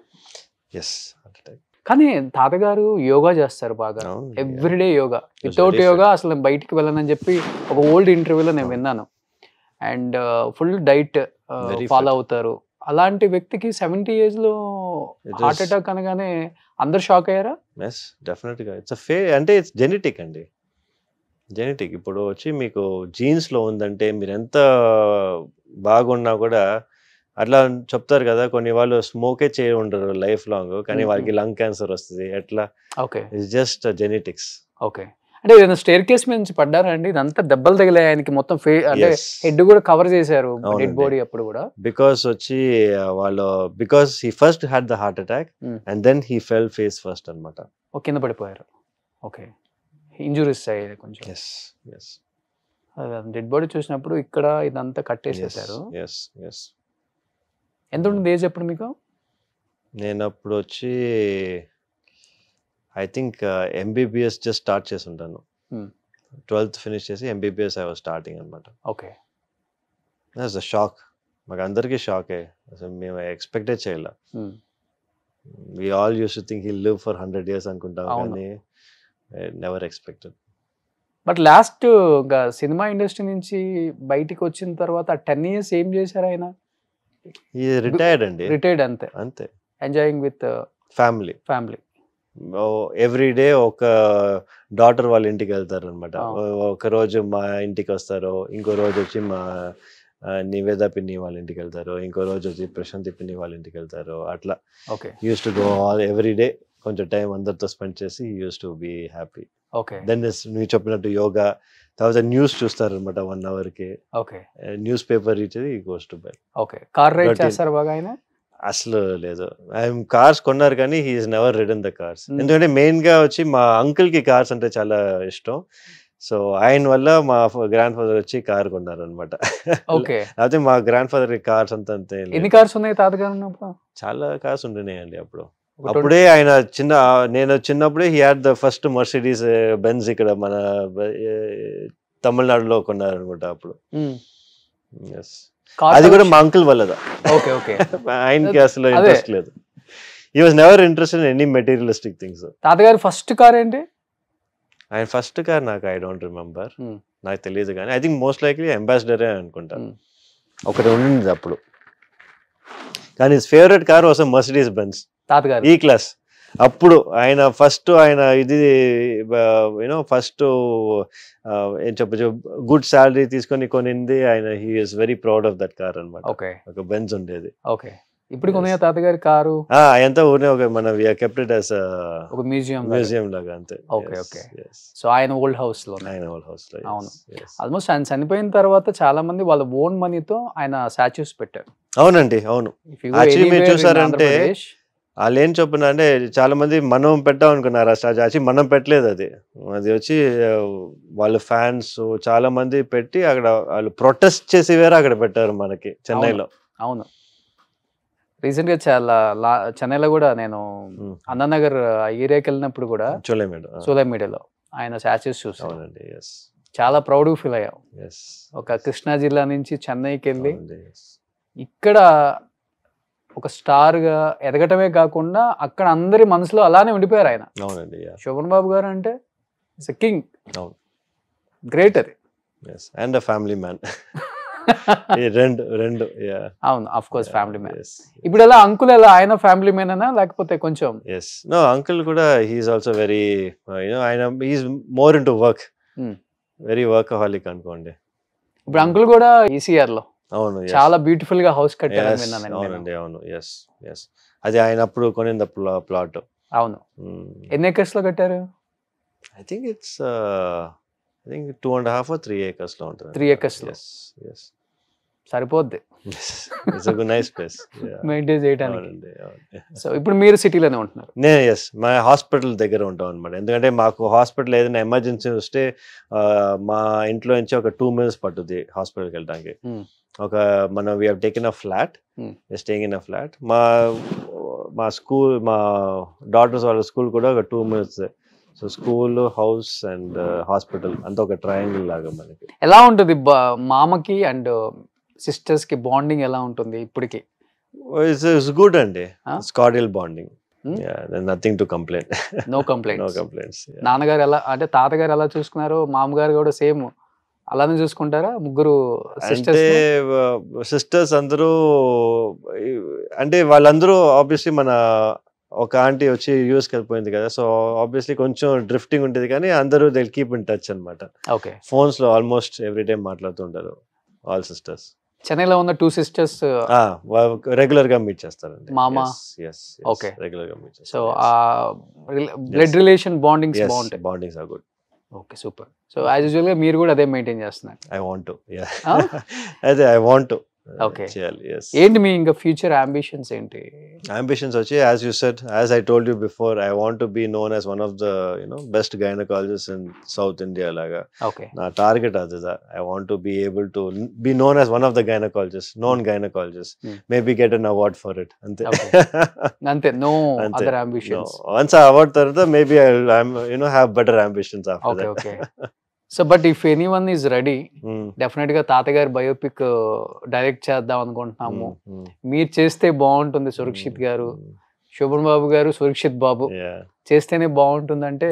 Yes, heart attack. కానీ తాతగారు యోగా చేస్తారు బాగా, ఎవ్రీడే యోగా. వితౌట్ యోగా అసలు బయటికి వెళ్ళనని చెప్పి ఒక ఓల్డ్ ఇంటర్వ్యూలో నేను విన్నాను. అండ్ ఫుల్ డైట్ ఫాలో అవుతారు. అలాంటి వ్యక్తికి 70 years లో హార్ట్ అటాక్ అనగానే అందరు షాక్ అయ్యారా? ఎస్, డెఫినెట్గా. అంటే ఇట్స్ జెనెటిక్ అండి. జెనెటిక్ ఇప్పుడు వచ్చి మీకు జీన్స్లో ఉందంటే మీరు ఎంత బాగున్నా కూడా, అట్లా చెప్తారు కదా, కొన్ని వాళ్ళు స్మోకే చేయ ఉండరు లైఫ్ లాంగ్, కానీ వాళ్ళకి లంగ్ క్యాన్సర్ వస్తుంది. ఎట్లా? Okay, it's just genetics. Okay, అంటే ఏదైనా స్టేర్ కేస్ మీద నుంచి పడ్డారా అండి? ఇదంతా దెబ్బలు తగిలాయి ఆయనకి, మొత్తం అంటే హెడ్ కూడా కవర్ చేశారు, డెడ్ బాడీ అప్పుడు కూడా. బికాస్ వచ్చి వాళ్ళు because he first had the heart attack and then he fell face first అనమాట. కింద పడిపోయారు. ఓకే, ఇంజురీస్ అయ్యాయి కొంచెం. డెడ్ బాడీ చూసినప్పుడు ఇక్కడ ఇదంతా కట్టేసేసారు. ఎంత ఉంటుంది ఏజ్ అప్పుడు మీకు? నేను అప్పుడు వచ్చి I think MBBS just start చేసి ఉంటాను. 12th ఫినిష్ చేసి ఎంబీబీఎస్ ఐ వాజ్ స్టార్టింగ్ అనమాట. Okay, that's a shock. మాకు అందరికీ షాకే, అసలు మేము ఎక్స్పెక్టే చేయలే. We all used to think he live for 100 years అనుకుంటాం, కానీ never expected. But last cinema industry నుంచి బయటికి వచ్చిన తర్వాత 10 years ఏం చేశారు ఆయన? రిటైర్డ్ అండి. రిటైర్డ్ అంతే. అంతే, enjoying with family. Every day ఒక డాటర్ వాళ్ళ ఇంటికి వెళ్తారు అనమాట. ఒక రోజు మా ఇంటికి వస్తారు, ఇంకో రోజు వచ్చి మా నివేద పిన్ని వాళ్ళ ఇంటికి వెళ్తారు, ఇంకో రోజు వచ్చి ప్రశాంతి పిన్ని వాళ్ళ ఇంటికి వెళ్తారు. అట్లా used to go all every day, కొంచెం టైం అందరితో స్పెండ్ చేసి used to be happy. Then మీరు చెప్పినట్టు యోగా, తర్వాత న్యూస్ చూస్తారు అనమాట 1 hour కి. న్యూస్ పేపర్ ఇచ్చేది goes to bed. Car ride చేస్తారు బాగా ఆయన? అసలు లేదు, కార్స్ కొన్నారు కానీ he is never ridden the cars. ఎందుకంటే మెయిన్ గా వచ్చి మా అంకుల్ కి కార్స్ అంటే చాలా ఇష్టం. సో ఆయన వల్ల మా గ్రాండ్ ఫాదర్ వచ్చి కార్ కొన్నారు అనమాట. అయితే మా గ్రాండ్ ఫాదర్ కార్స్ అంతా అంతే. ఎన్ని కార్స్ ఉన్నాయి తాతగారు ఉన్నప్పుడు? చాలా కార్స్ ఉంటున్నాయండి అప్పుడు. అప్పుడే ఆయన నేను చిన్నప్పుడే he had the first Mercedes Benz ఇక్కడ మన తమిళనాడులో కొన్నారు అనమాట అప్పుడు. అది కూడా మా అంకుల్ వల్లదా. ఆయనకి అసలు ఇంట్రెస్ట్ లేదు. He was never interested in any materialistic things. తాతగారు ఫస్ట్ కార్ ఏంటి? ఆయన ఫస్ట్ కార్ నాకు ఐ డోంట్ రిమెంబర్, నాకు తెలియదు, కానీ ఐ థింక్ మోస్ట్ లైక్లీ అంబాసిడరే అనుకుంటా. ఒకటి ఉండింది అప్పుడు. కానీ his favourite car was Mercedes Benz తాతగారు ఈ క్లాస్. అప్పుడు ఆయన ఇది యూనో ఫస్ట్ ఏం చెప్పచ్చు, గుడ్ శాలరీ తీసుకొని కొనింది ఆయన. He is very proud of that car అనమాట. ఒక బెంజ్ ఉండేది. ఇప్పుడు కొన్నాయా తాతగారి కారు అదంతా ఊరినే ఒక మన కెప్ట్ ఇట్ యాస్ ఒక మ్యూజియం లాగా అంతే. Okay okay. సో ఆయన ఓల్డ్ హౌస్ లో ఆయన ఓల్డ్ హౌస్ లో. అవును. ఆల్మోస్ట్ ఆయన చనిపోయిన తర్వాత చాలా మంది వాళ్ళ ఓన్ మనీతో ఆయన స్టాచ్యూస్ పెట్టారు. అవునండి, అవును. యాక్చువల్లీ మీరు చూసారంటే వాళ్ళు ఏం చెప్పిన అంటే చాలా మంది మనం పెట్టాం అనుకున్నారు ఆ స్టాచ్యూ. యాక్చువల్లీ మనం పెట్టలేదు, అది వచ్చి వాళ్ళ ఫ్యాన్స్ చాలా మంది పెట్టి అక్కడ వాళ్ళు ప్రొటెస్ట్ చేసి వేరే అక్కడ పెట్టారు మనకి చెన్నైలో. అవును, రీసెంట్ గా చాలా చెన్నైలో కూడా నేను అన్నానగర్ ఏరియాకి వెళ్ళినప్పుడు కూడా సోలేమీడియాలో ఆయన స్టాచ్యూస్ చూసాను. చాలా ప్రౌడ్ ఫీల్ అయ్యాం. ఒక కృష్ణా జిల్లా నుంచి చెన్నైకి వెళ్ళి ఇక్కడ ఒక స్టార్ గా ఎదగటమే కాకుండా అక్కడ అందరి మనసులో అలానే ఉండిపోయారు ఆయన. శోభన్ బాబు గారు అంటే కింగ్, గ్రేట్. అది అండ్ ఫ్యామిలీ మ్యాన్. రెండు అవును, ఆఫ్ కోర్స్ ఫ్యామిలీ మ్యాన్. ఇప్పుడు ఎలా అంకుల్ ఎలా ఆయన ఫ్యామిలీ మ్యాన్ అనా లేకపోతే కొంచెం? నో, అంకుల్ కూడా హీఈస్ ఆల్సో వెరీ ఆయన he is more into work, very workaholic అనుకోండి. ఇప్పుడు అంకుల్ కూడా ఈసీఆర్ లో అవును చాలా బ్యూటిఫుల్ గా హౌస్ కట్టారు. అవునండి, అవును. అది ఆయన అప్పుడు కొనింది ప్లాట్. అవును. ఎన్ని ఎకర్స్ లో కట్టారు? I think it's 2.5 or 3 acres లో ఉంటుంది. 3 acres లో సరిపోద్ది. It's a nice place maintain చేయడానికి. సో ఇప్పుడు మీరు సిటీలోనే ఉంటున్నారు? మా హాస్పిటల్ దగ్గర ఉంటాం అనమాట. ఎందుకంటే మాకు హాస్పిటల్ ఏదైనా ఎమర్జెన్సీ వస్తే మా ఇంట్లో నుంచి ఒక 2 minutes పట్టుద్ది హాస్పిటల్కి వెళ్ళడానికి. ఒక మనం we have taken a flat, staying in a flat. మా స్కూల్, మా డాటర్స్ వాళ్ళ స్కూల్ కూడా ఒక 2 minutes. So school, house and hospital అంతా ఒక ట్రయాంగిల్ లాగా మనకి. ఎలా ఉంటుంది మామకి అండ్ సిస్టర్స్ కి బాండింగ్ ఎలా ఉంటుంది ఇప్పటికి? ఇట్స్ గుడ్ అండి. It's cordial bonding. Nothing to complain. No complaints. నాన్నగారు ఎలా అంటే తాతగారు ఎలా చూసుకున్నారు, మామగారు కూడా సేమ్ అలానే చూసుకుంటారా? ముగ్గురు సిస్టర్స్ అందరూ అంటే వాళ్ళందరూ ఆబ్వియస్లీ మన ఒక ఆంటీ వచ్చి యూఎస్కి వెళ్ళిపోయింది కదా, సో ఆబ్వియస్లీ కొంచెం డ్రిఫ్టింగ్ ఉంటుంది, కానీ అందరూ దే కీప్ ఇన్ టచ్ అనమాట. ఓకే. ఫోన్స్ లో ఆల్మోస్ట్ ఎవ్రీ టైం మాట్లాడుతుంటారు ఆల్ సిస్టర్స్. చెన్నైలో ఉన్న 2 sisters రెగ్యులర్ గా మీట్ చేస్తారండి. మామ. ఓకే, రెగ్యులర్ గా మీట్ చేస్తారు. సో ఆ బ్లడ్ రిలేషన్ బాండింగ్స్ బాగుంటాయి. Bondings are good. Okay, super. So as usual గా మీరు కూడా అదే మెయింటైన్ చేస్తున్నారు? I want to. అదే ఐ వాంట్ టు. ఓకే. ఏంటి మీ ఇంకా ఫ్యూచర్ అంబిషన్స్ ఏంటి? అంబిషన్స్ వచ్చి as you said, as I told you before, I want to be known as one of the best gynaecologist in South India లాగా. Okay. నా target అది. I want to be able to be known as one of the gynaecologist, known gynaecologist, maybe get an award for it. అంతే. No other ambitions. Once ఆ award తర్వాత maybe I have better ambitions after that. Okay. So but if anyone is ready, definite గా తాతగారి biopic direct చేద్దాం అనుకుంటున్నాము. మీరు చేస్తే బాగుంటుంది. సురక్షిత్ గారు, శోభన్ బాబు గారు, సురక్షిత్ బాబు చేస్తేనే బాగుంటుంది అంటే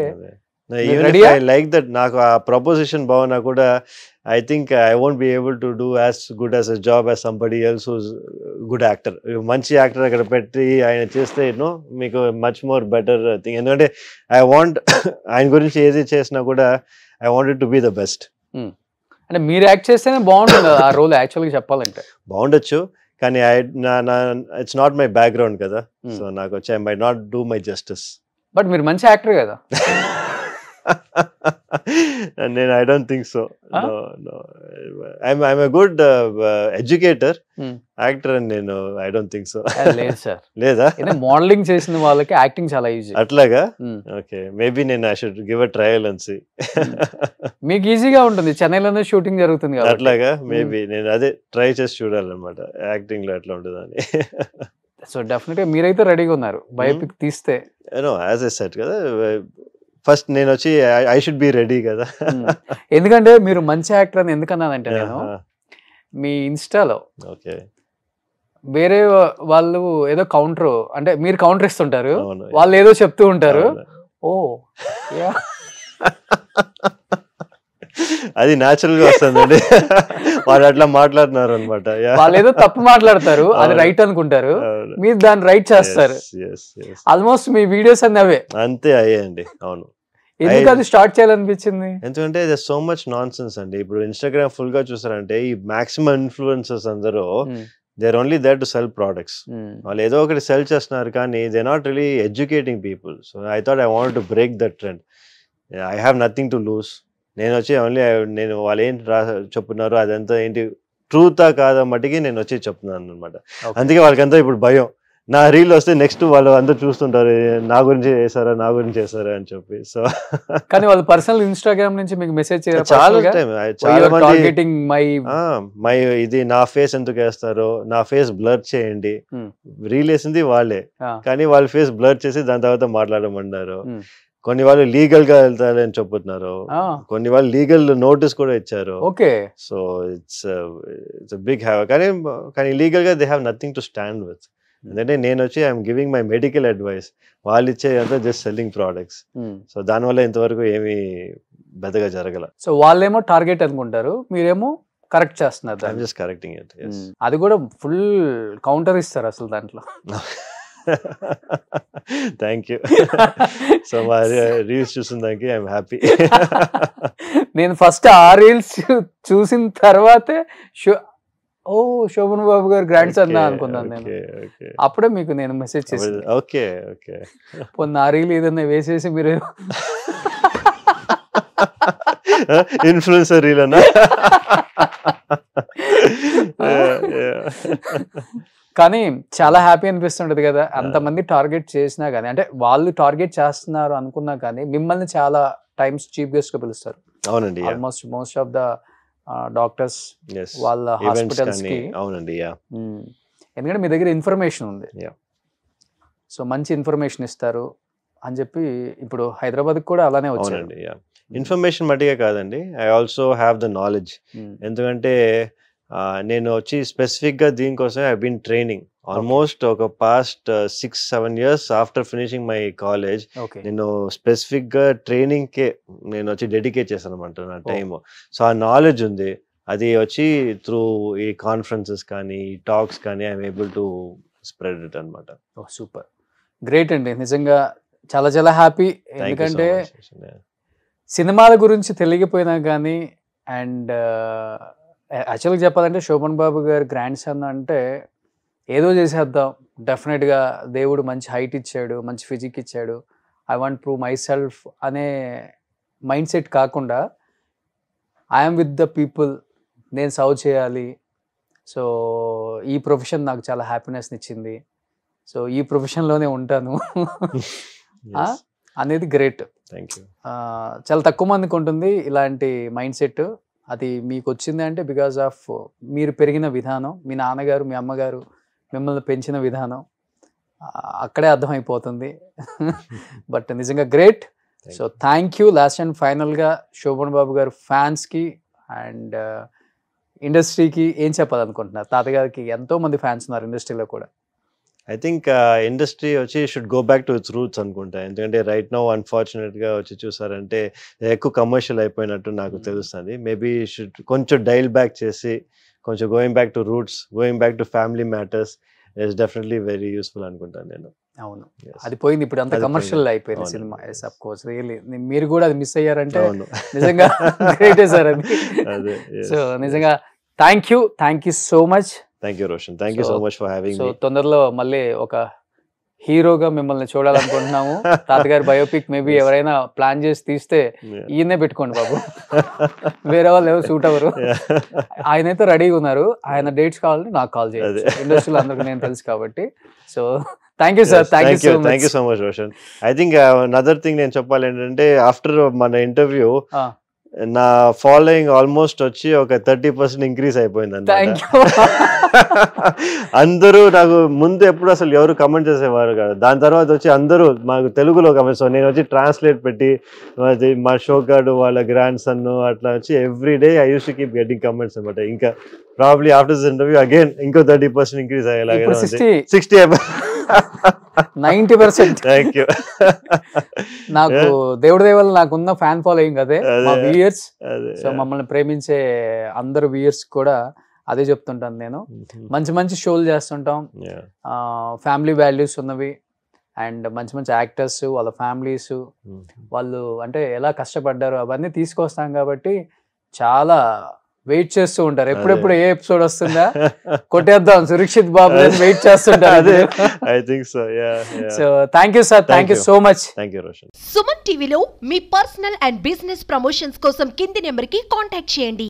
లైక్ దట్. నాకు ఆ ప్రపోజిషన్ బాగున్నా కూడా I think I won't be able to do as good as a job as somebody else who's good actor. మంచి యాక్టర్ అక్కడ పెట్టి ఆయన చేస్తే మీకు మచ్ మోర్ బెటర్ థింగ్. ఎందుకంటే ఐ వాంట్ ఆయన గురించి ఏది చేసినా కూడా I wanted to be the best. అంటే మీరు యాక్ట్ చేస్తేనే బాగుంటుంది ఆ రోల్. యాక్చువల్గా చెప్పాలంటే బాగుండొచ్చు, కానీ ఇట్స్ నాట్ మై బ్యాక్గ్రౌండ్ కదా. సో నాకు వచ్చి I might not do my justice. But మీరు మంచి యాక్టర్ కదా. నేను I don't think so. I'm a good educator, actor అని నేను ఐ డోంట్ థింక్ సో. లేదు సార్. లేదా? మోడలింగ్ చేసిన వాళ్ళకి యాక్టింగ్ చాలా ఈజీ. అట్లాగా? ఓకే, మేబీ నేను I should give a trial and see. మీకు ఈజీగా ఉంటుంది, చెన్నైలోనే షూటింగ్ జరుగుతుంది కదా. అట్లాగా? మేబీ నేను అదే ట్రై చేసి చూడాలన్నమాట యాక్టింగ్ లో ఎట్లా ఉంటుందని. సో డెఫినెట్ గా మీరైతే రెడీగా ఉన్నారు బయోపిక్ తీస్తే? యాజ్ ఐ సెడ్ కదా, ఫస్ట్ నేను వచ్చి ఐ షుడ్ బి రెడీ కదా. ఎందుకంటే మీరు మంచి యాక్టర్ అని ఎందుకన్నానంటే, నేను మీ ఇన్స్టాలో వేరే వాళ్ళు ఏదో కౌంటర్ అంటే మీరు కౌంటర్ ఇస్తుంటారు, వాళ్ళు ఏదో చెప్తూ ఉంటారు. ఓ అది న్యాచురల్ గా వస్తుందండి. వాళ్ళు అట్లా మాట్లాడుతున్నారు అనమాట. వాళ్ళు ఏదో తప్పు మాట్లాడతారు, అది రైట్ అనుకుంటారు, మీరు దాన్ని రైట్ చేస్తారు. ఆల్మోస్ట్ మీ వీడియోస్ అన్ని అవే. అంతే అయ్యాయండి. అవును. ఎందుకు అది స్టార్ట్ చేయాలనిపించింది? ఎందుకంటే they so much nonsense అండి. ఇప్పుడు ఇన్స్టాగ్రామ్ ఫుల్ గా చూసారంటే ఈ మాక్సిమం ఇన్ఫ్లుయెన్సర్స్ అందరూ they are only there to sell products. వాళ్ళు ఏదో ఒకటి సెల్ చేస్తున్నారు కానీ they not really educating people. So I thought I want to break that trend. I have nothing to lose. నేను వచ్చి ఓన్లీ నేను వాళ్ళు ఏంటి చెప్తున్నారు అదంతా ఏంటి ట్రూతా కాదా మట్టికి నేను వచ్చి చెప్తున్నాను అనమాట. అందుకే వాళ్ళకంతా ఇప్పుడు భయం. నా రీల్ వస్తే నెక్స్ట్ వాళ్ళు అందరూ చూస్తుంటారు నా గురించి చేశారా అని చెప్పి. సో కానీ వాళ్ళు పర్సనల్ ఇన్స్టాగ్రామ్ నుంచి మీకు మెసేజ్ చాలా టైం చాలా మంది మై ఇది నా ఫేస్ ఎందుకు వేస్తారు, నా ఫేస్ బ్లర్ చేయండి. రీల్ వేసింది వాళ్ళే కానీ వాళ్ళ ఫేస్ బ్లర్ చేసి దాని తర్వాత మాట్లాడమన్నారు. కొన్ని వాళ్ళు లీగల్ గా వెళ్తారని చెప్తున్నారు, కొన్ని వాళ్ళు లీగల్ నోటీస్ కూడా ఇచ్చారు. Okay. So it's big have కానీ లీగల్ గా they have nothing to stand with. ఎందుకంటే నేను వచ్చి I'm giving my medical advice, వాళ్ళు ఇచ్చే అంతా జస్ట్ సెల్లింగ్ ప్రోడక్ట్స్. సో దానివల్ల ఇంతవరకు ఏమీ పెద్దగా జరగల. సో వాళ్ళేమో టార్గెట్ అనుకుంటారు, మీరేమో కరెక్ట్ చేస్తున్నారు. I'm just correcting it. అది కూడా ఫుల్ కౌంటర్ ఇస్తారు అసలు దాంట్లో. Thank you. సో మా రీల్స్ చూసిన దానికి ఐఎమ్ హ్యాపీ. నేను ఫస్ట్ ఆ రీల్స్ చూసిన తర్వాతే శోభన్ బాబు గారు గ్రాండ్ సన్ అనుకున్నాను నేను. అప్పుడే మీకు నేను మెసేజ్ చేశాను. Okay okay. పొన్న ఆ రీల్ ఏదన్నా వేసేసి మీరు ఇన్ఫ్లుయెన్సర్ రీల్ అన్నా. కానీ చాలా హ్యాపీ అనిపిస్తుంటది కదా అంతమంది టార్గెట్ చేసినా కానీ, అంటే వాళ్ళు టార్గెట్ చేస్తున్నారు అనుకున్నా కానీ మిమ్మల్ని చాలా టైమ్స్ చీఫ్ గెస్ట్ గా పిలుస్తారు. అవునండి. Almost most of the doctors వాళ్ళ హాస్పిటల్స్ కి. అవునండి. ఎందుకంటే మీ దగ్గర ఇన్ఫర్మేషన్ ఉంది, సో మంచి ఇన్ఫర్మేషన్ ఇస్తారు అని చెప్పి ఇప్పుడు హైదరాబాద్ కూడా అలానే వచ్చారండి. ఇన్ఫర్మేషన్ మట్టిగా కాదండి, I also have the knowledge. ఎందుకంటే నేను వచ్చి స్పెసిఫిక్గా దీనికోసం ఐ బీన్ ట్రైనింగ్ ఆల్మోస్ట్ ఒక past 6-7 years after finishing my college. నేను స్పెసిఫిక్గా ట్రైనింగ్కే నేను వచ్చి డెడికేట్ చేశాను అనమాట నా టైమ్. సో ఆ నాలెడ్జ్ ఉంది, అది వచ్చి త్రూ ఈ కాన్ఫరెన్సెస్ కానీ టాక్స్ కానీ I'm able to spread it అనమాట. సూపర్, గ్రేట్ అండి, నిజంగా చాలా చాలా హ్యాపీ. ఎందుకంటే సినిమాల గురించి తెలియకపోయినా కానీ, అండ్ యాక్చువల్గా చెప్పాలంటే శోభన్ బాబు గారు గ్రాండ్ సన్ అంటే ఏదో చేసేద్దాం, డెఫినెట్గా దేవుడు మంచి హైట్ ఇచ్చాడు, మంచి ఫిజిక్ ఇచ్చాడు, I want prove my self అనే మైండ్ సెట్ కాకుండా ఐఎమ్ విత్ ద పీపుల్, నేను సర్వ్ చేయాలి, సో ఈ ప్రొఫెషన్ నాకు చాలా హ్యాపీనెస్ని ఇచ్చింది, సో ఈ ప్రొఫెషన్లోనే ఉంటాను అనేది గ్రేట్. చాలా తక్కువ మందికి ఉంటుంది ఇలాంటి మైండ్ సెట్. అది మీకు వచ్చింది అంటే బికాజ్ ఆఫ్ మీరు పెరిగిన విధానం, మీ నాన్నగారు మీ అమ్మగారు మిమ్మల్ని పెంచిన విధానం, అక్కడే అర్థమైపోతుంది. బట్ నిజంగా great. So thank you. Last and ఫైనల్గా శోభన్ బాబు గారు ఫ్యాన్స్కి అండ్ ఇండస్ట్రీకి ఏం చెప్పాలనుకుంటున్నారు? తాతగారికి ఎంతో మంది ఫ్యాన్స్ ఉన్నారు ఇండస్ట్రీలో కూడా. ఐ థింక్ ఇండస్ట్రీ వచ్చి should go back to it's roots అనుకుంటా. ఎందుకంటే రైట్ నౌ అన్ఫార్చునేట్గా వచ్చి చూసారంటే ఎక్కువ కమర్షియల్ అయిపోయినట్టు నాకు తెలుస్తుంది. మేబీ షుడ్ కొంచెం డైల్ బ్యాక్ చేసి కొంచెం going back to roots, going back to family matters is definitely very useful అనుకుంటాను నేను. అవును, అది పోయింది, ఇప్పుడు అంత కమర్షియల్ అయిపోయింది సినిమా. ఎస్ ఆఫ్ కోర్స్, రియల్లీ మీరు కూడా అది మిస్ అయ్యారంటే నిజంగా గ్రేట్ సార్ అది. సో నిజంగా thank you so much. Thank you Roshan, thank you so much for having me. So తొందరలో మళ్ళీ ఒక హీరోగా మిమ్మల్ని చూడాలనుకుంటున్నాము. తాతగారి బయోపిక్ మేబీ ఎవరైనా ప్లాన్ చేసి తీస్తే ఈయనే పెట్టుకోండి బాబు, వేరే వాళ్ళు ఎవరు సూట్ అవ్వరు. ఆయనైతే రెడీగా ఉన్నారు, ఆయన డేట్స్ కావాలంటే నాకు కాల్ చేయాలి, ఇండస్ట్రీలో అందరికి నేను తెలుసు కాబట్టి. So thank you sir, thank you so much Roshan. I think another thing నేను చెప్పాలి ఏంటంటే ఆఫ్టర్ మన ఇంటర్వ్యూ నా ఫాలోయింగ్ ఆల్మోస్ట్ వచ్చి ఒక 30% ఇంక్రీజ్ అయిపోయింది అన్నమాట. అందరూ నాకు ముందు ఎప్పుడు అసలు ఎవరు కమెంట్ చేసేవారు కదా, దాని తర్వాత వచ్చి అందరూ మాకు తెలుగులో కమెంట్స్, నేను వచ్చి ట్రాన్స్లేట్ పెట్టి మా షోగాడు వాళ్ళ గ్రాండ్ సన్ అట్లా వచ్చి every day I use to keep getting comments అనమాట. ఇంకా probably after this interview again ఇంకో 30% ఇంక్రీజ్ అయ్యేలాగా 60 90%. Thank you. నాకు దేవుడి దయ వల్ల నాకున్న ఫ్యాన్ ఫాలోయింగ్ అదే, మా వ్యూయర్స్. సో మమ్మల్ని ప్రేమించే అందరు వ్యూయర్స్ కూడా అదే చెప్తుంటాను నేను. మంచి మంచి షోలు చేస్తుంటాం, ఫ్యామిలీ వాల్యూస్ ఉన్నవి, అండ్ మంచి మంచి యాక్టర్స్ వాళ్ళ ఫ్యామిలీస్ వాళ్ళు అంటే ఎలా కష్టపడ్డారు అవన్నీ తీసుకొస్తాం కాబట్టి చాలా వెయిట్ చేస్తూ ఉంటారు ఎప్పుడెప్పుడు ఏ ఎపిసోడ్ వస్తుందా కొట్టేద్దాం సురక్షిత్ బాబు వెయిట్ చేస్తుంటారు. I think so. So thank you sir, thank you so much. Thank you Roshan. Suman టీవీలో మీ పర్సనల్ అండ్ బిజినెస్ ప్రమోషన్స్ కోసం కింది నెంబర్కి కాంటాక్ట్ చేయండి.